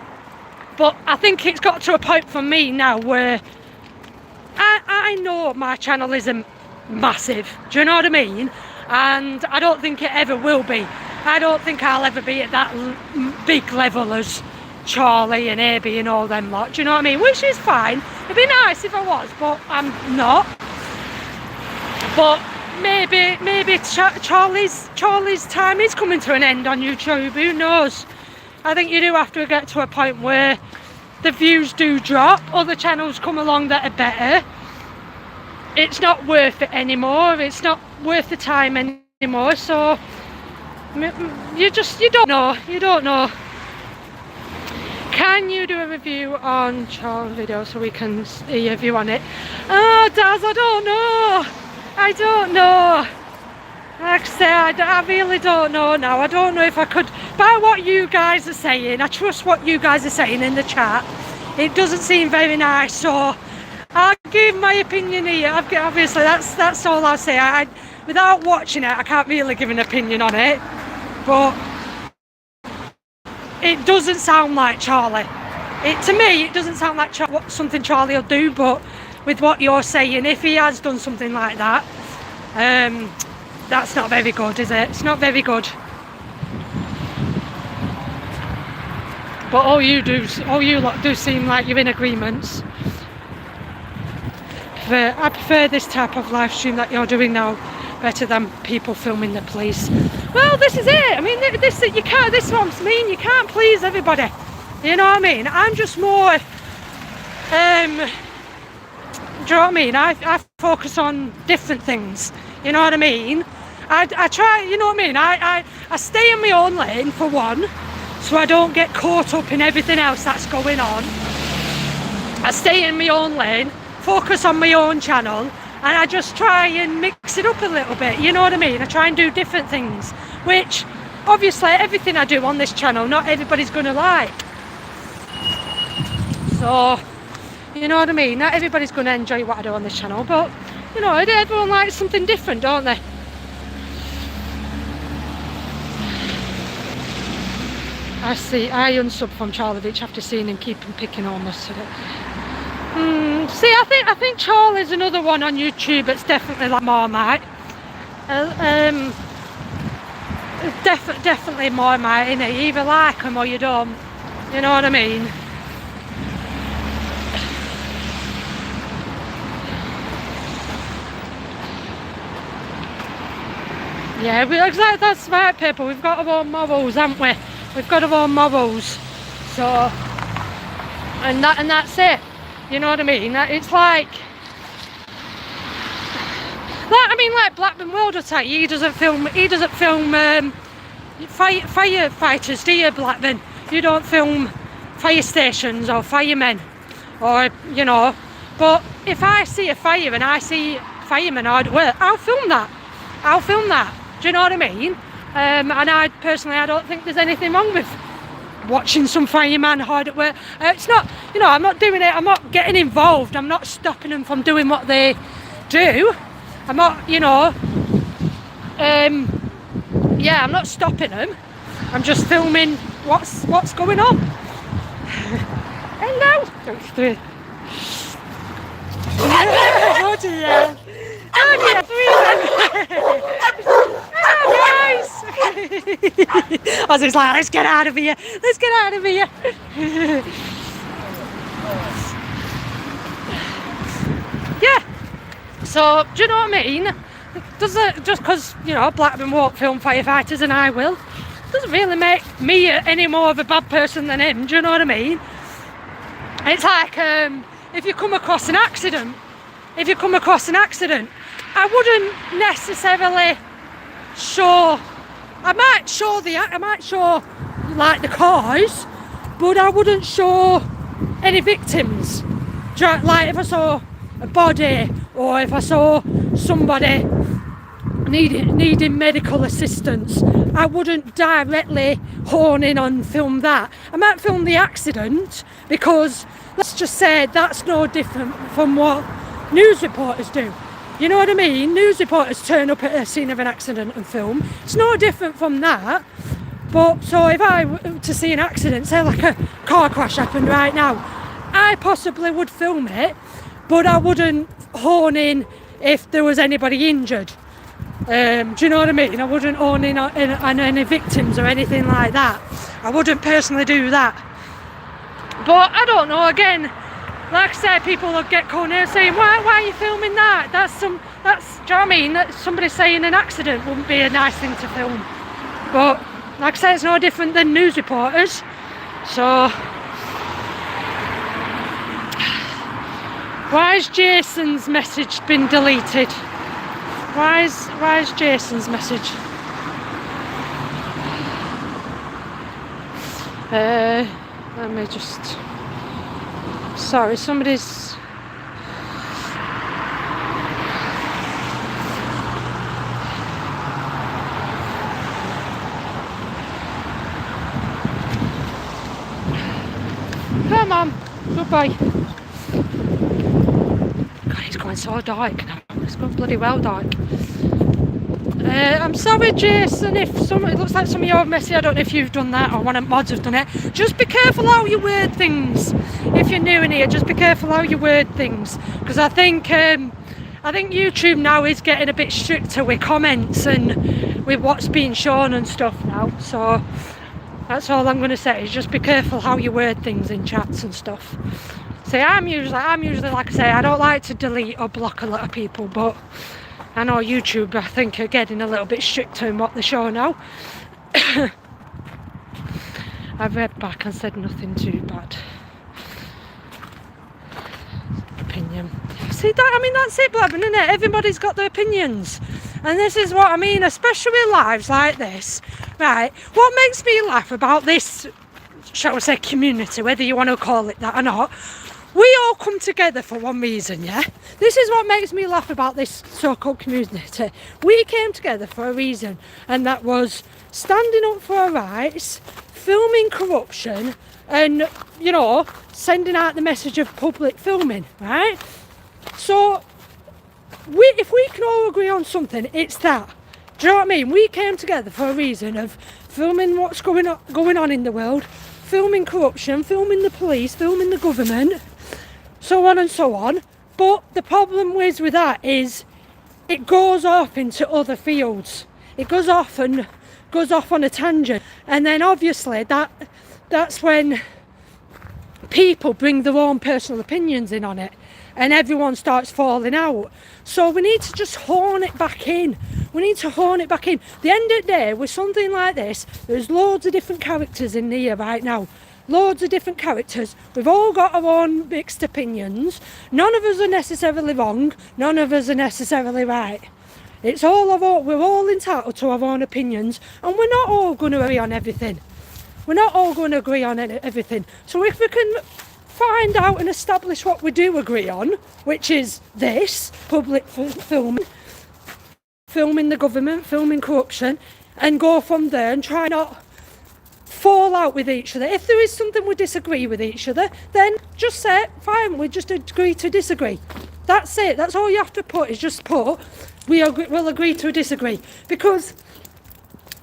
but I think it's got to a point for me now where I know my channel isn't massive, do you know what I mean? And I don't think it ever will be. I don't think I'll ever be at that big level as Charlie and Abby and all them lot, do you know what I mean? Which is fine. It'd be nice if I was, but I'm not. But maybe Charlie's time is coming to an end on YouTube, who knows? I think you do have to get to a point where the views do drop, other channels come along that are better. It's not worth it anymore, it's not worth the time anymore, so you don't know. Can you do a review on Charles' video so we can see a view on it? Oh, Daz, I don't know. Like I say, I really don't know now. I don't know if I could, by what you guys are saying, I trust what you guys are saying in the chat. It doesn't seem very nice, so I'll give my opinion here. Obviously, that's all I'll say. Without watching it, I can't really give an opinion on it, but it doesn't sound like Charlie. To me, it doesn't sound like something Charlie will do, but with what you're saying, if he has done something like that, that's not very good, is it? It's not very good. But all you lot do seem like you're in agreements. I prefer this type of live stream that you're doing now better than people filming the police. Well, this is it. I mean, this is what I mean. You can't please everybody. You know what I mean? I'm just more. Do you know what I mean? I focus on different things. You know what I mean? I try. You know what I mean? I stay in my own lane for one, so I don't get caught up in everything else that's going on. I stay in my own lane, focus on my own channel, and I just try and mix it up a little bit, you know what I mean? I try and do different things, which obviously everything I do on this channel, not everybody's going to like. So, you know what I mean? Not everybody's going to enjoy what I do on this channel, but, you know, everyone likes something different, don't they? I unsub from Charlie after seeing him keep picking on us today. See, I think Charlie's another one on YouTube that's definitely like Marmite. Definitely Marmite, innit? You either like him or you don't. You know what I mean? Yeah, that's right, people. We've got our own morals, haven't we? We've got our own morals. So, and that's it. You know what I mean? It's like Blackburn World attack. He doesn't film firefighters, do you, Blackburn? You don't film fire stations or firemen, or you know. But if I see a fire and I see firemen hard at work, I'll film that. Do you know what I mean? And I personally, I don't think there's anything wrong with watching some fireman hard at work. It's not, you know, I'm not doing it, I'm not getting involved, I'm not stopping them from doing what they do. I'm not, you know, yeah, I'm not stopping them. I'm just filming what's going on. Hello. Oh dear. Oh dear. Oh guys. Aussie's like, let's get out of here. Yeah. So, do you know what I mean? Doesn't, just because, you know, Blackburn won't film firefighters and I will, doesn't really make me any more of a bad person than him, do you know what I mean? It's like, if you come across an accident, I wouldn't necessarily show, I might show like the cause, but I wouldn't show any victims. Like if I saw a body, or if I saw somebody needing medical assistance, I wouldn't directly hone in on film that. I might film the accident, because let's just say that's no different from what news reporters do. You know what I mean? News reporters turn up at a scene of an accident and film. It's no different from that. But so if I were to see an accident, say like a car crash happened right now, I possibly would film it, but I wouldn't hone in if there was anybody injured. Do you know what I mean? I wouldn't hone in on any victims or anything like that. I wouldn't personally do that. But I don't know, again, like I said, people will get cornered saying, why are you filming that? Do you know what I mean? That somebody saying an accident wouldn't be a nice thing to film. But like I say, it's no different than news reporters. So why has Jason's message been deleted? Why is Jason's message? Let me just... Sorry, somebody's... Come on, goodbye. God, it's going so dark now. It's going bloody well dark. I'm sorry, Jason, if it looks like some of you are messy. I don't know if you've done that or one of the mods have done it. Just be careful how you word things. If you're new in here, just be careful how you word things, because I think YouTube now is getting a bit stricter with comments and with what's being shown and stuff now. So that's all I'm going to say, is just be careful how you word things in chats and stuff. See, I'm usually like I say, I don't like to delete or block a lot of people, but I know YouTube, I think, are getting a little bit stricter in what they show now. I've read back and said nothing too bad. Opinion. See, that's it, Blabber, isn't it? Everybody's got their opinions. And this is what I mean, especially with lives like this. Right, what makes me laugh about this, shall we say, community, whether you want to call it that or not, we all come together for one reason, yeah? This is what makes me laugh about this so-called community. We came together for a reason, and that was standing up for our rights, filming corruption, and, you know, sending out the message of public filming, right? So, if we can all agree on something, it's that. Do you know what I mean? We came together for a reason of filming what's going on in the world, filming corruption, filming the police, filming the government, so on and so on. But the problem with that is it goes off into other fields. It goes off on a tangent, and then obviously that's when people bring their own personal opinions in on it, and everyone starts falling out. So we need to just hone it back in. We need to hone it back in. The end of the day, with something like this, there's loads of different characters in here right now. Loads of different characters. We've all got our own mixed opinions. None of us are necessarily wrong. None of us are necessarily right. We're all entitled to our own opinions, and we're not all going to agree on everything. We're not all going to agree on everything. So if we can find out and establish what we do agree on, which is this, public filming the government, filming corruption, and go from there and try not fall out with each other. If there is something we disagree with each other, then just say, fine, we just agree to disagree. That's it. That's all you have to put, is just put, we'll agree to disagree. Because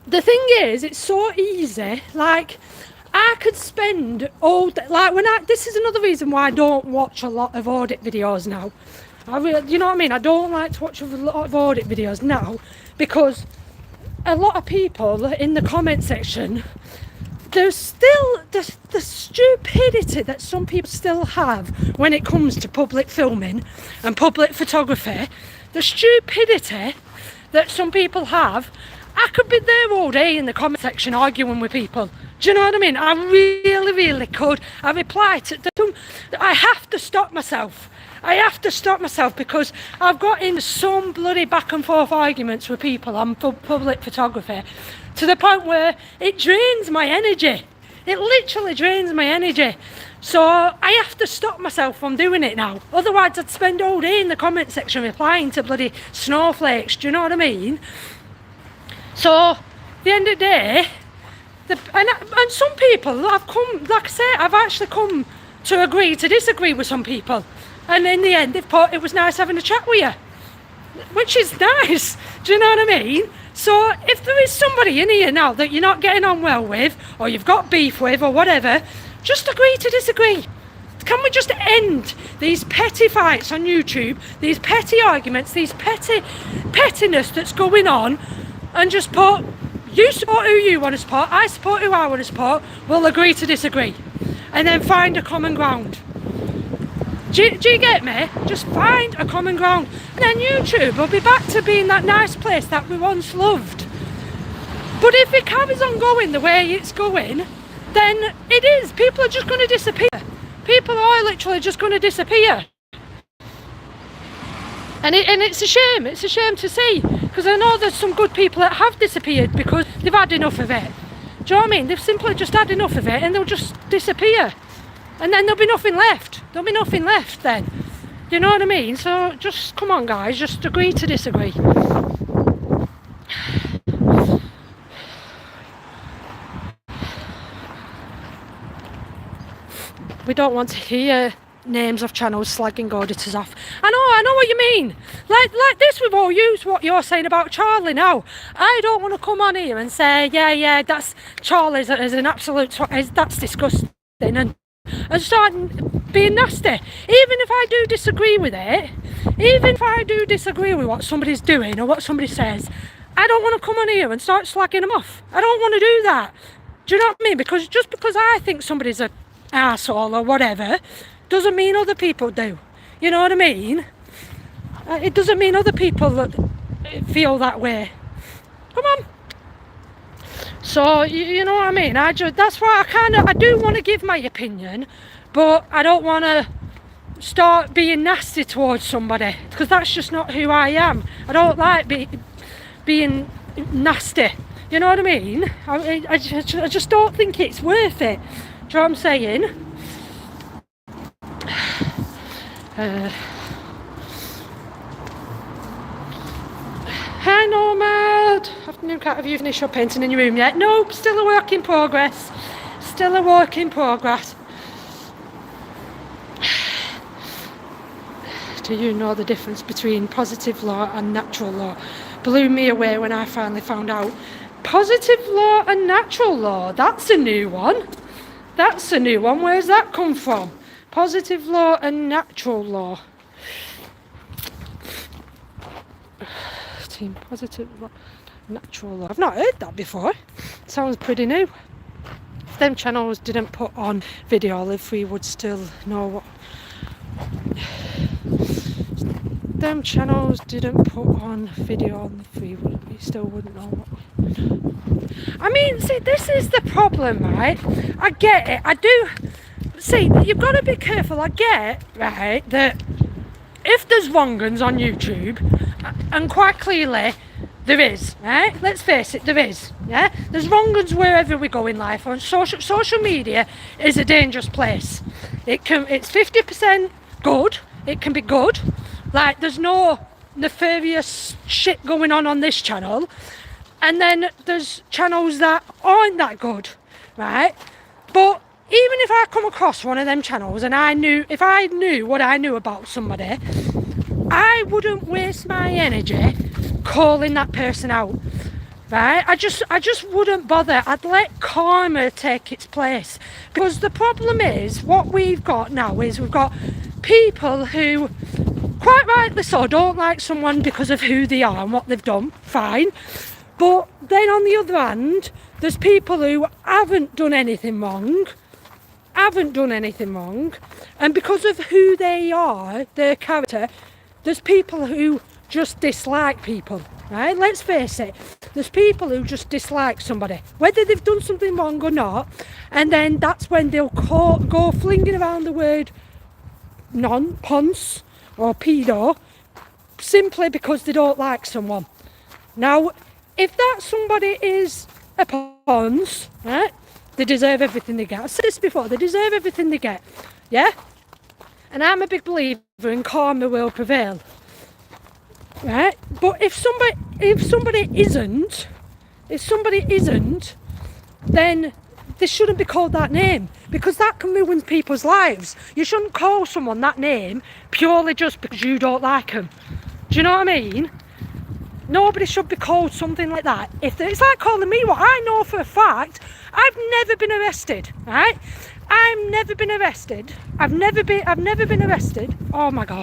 the thing is, it's so easy. Like, I could spend all day, like this is another reason why I don't watch a lot of audit videos now. You know what I mean? I don't like to watch a lot of audit videos now, because a lot of people in the comment section, there's still the stupidity that some people still have when it comes to public filming and public photography. The stupidity that some people have. I could be there all day in the comment section arguing with people. Do you know what I mean? I really, really could. I reply to them. I have to stop myself. Because I've got in some bloody back and forth arguments with people on public photography, to the point where it drains my energy. It literally drains my energy. So I have to stop myself from doing it now. Otherwise I'd spend all day in the comment section replying to bloody snowflakes, do you know what I mean? So, at the end of the day, and some people, I've come, like I say, I've actually come to agree to disagree with some people. And in the end, they've thought it was nice having a chat with you. Which is nice, do you know what I mean? So, if there is somebody in here now that you're not getting on well with, or you've got beef with, or whatever, just agree to disagree. Can we just end these petty fights on YouTube, these petty arguments, these pettiness that's going on, and just put, you support who you want to support, I support who I want to support, we'll agree to disagree. And then find a common ground. Do you get me? Just find a common ground. And then YouTube will be back to being that nice place that we once loved. But if it carries on going the way it's going, then it is. People are just going to disappear. People are literally just going to disappear. And it's a shame. It's a shame to see. Because I know there's some good people that have disappeared because they've had enough of it. Do you know what I mean? They've simply just had enough of it and they'll just disappear. And then there'll be nothing left. There'll be nothing left then. You know what I mean? So just, come on guys, just agree to disagree. We don't want to hear names of channels slagging auditors off. I know what you mean. Like this, we've all used what you're saying about Charlie now. I don't want to come on here and say, yeah, that's Charlie's as an absolute, that's disgusting, and start being nasty. Even if I do disagree with it, even if I do disagree with what somebody's doing or what somebody says, I don't want to come on here and start slagging them off. I don't want to do that. Do you know what I mean? Because just because I think somebody's an arsehole or whatever, doesn't mean other people do. You know what I mean? It doesn't mean other people that feel that way. Come on. So, you know what I mean? That's why I do want to give my opinion, but I don't want to start being nasty towards somebody, because that's just not who I am. I don't like being nasty. You know what I mean? I just don't think it's worth it. Do you know what I'm saying? Hi Nomad! Afternoon cat, have you finished your painting in your room yet? Nope, still a work in progress. Still a work in progress. Do you know the difference between positive law and natural law? Blew me away when I finally found out. Positive law and natural law, that's a new one. That's a new one. Where's that come from? Positive law and natural law. Team positive law, natural law. I've not heard that before. Sounds pretty new. If them channels didn't put on video, if we would still know what. Them channels didn't put on video on the free, we still wouldn't know what. I mean, see, this is the problem, right? I get it. I do. See, you've got to be careful. I get, right, that if there's wrong-uns on YouTube, and quite clearly there is, right? Let's face it, there is, yeah? There's wrong-uns wherever we go in life. On social media is a dangerous place. It's 50% good. It can be good. Like, there's no nefarious shit going on this channel. And then there's channels that aren't that good, right? But even if I come across one of them channels and if I knew what I knew about somebody, I wouldn't waste my energy calling that person out, right? I just wouldn't bother. I'd let karma take its place. Because the problem is, what we've got now is we've got people who, quite rightly so, don't like someone because of who they are and what they've done, fine. But then on the other hand, there's people who haven't done anything wrong, and because of who they are, their character, there's people who just dislike people, right? Let's face it, there's people who just dislike somebody, whether they've done something wrong or not, and then that's when they'll go flinging around the word ponce or pedo, simply because they don't like someone. Now, if that somebody is a ponce, right, They deserve everything they get. I've said this before, they deserve everything they get. Yeah? And I'm a big believer in karma will prevail. Right? But if somebody isn't, then they shouldn't be called that name, because that can ruin people's lives. You shouldn't call someone that name purely just because you don't like them. Do you know what I mean? Nobody should be called something like that. It's like calling me what I know for a fact. I've never been arrested, right? I've never been arrested. Oh my God.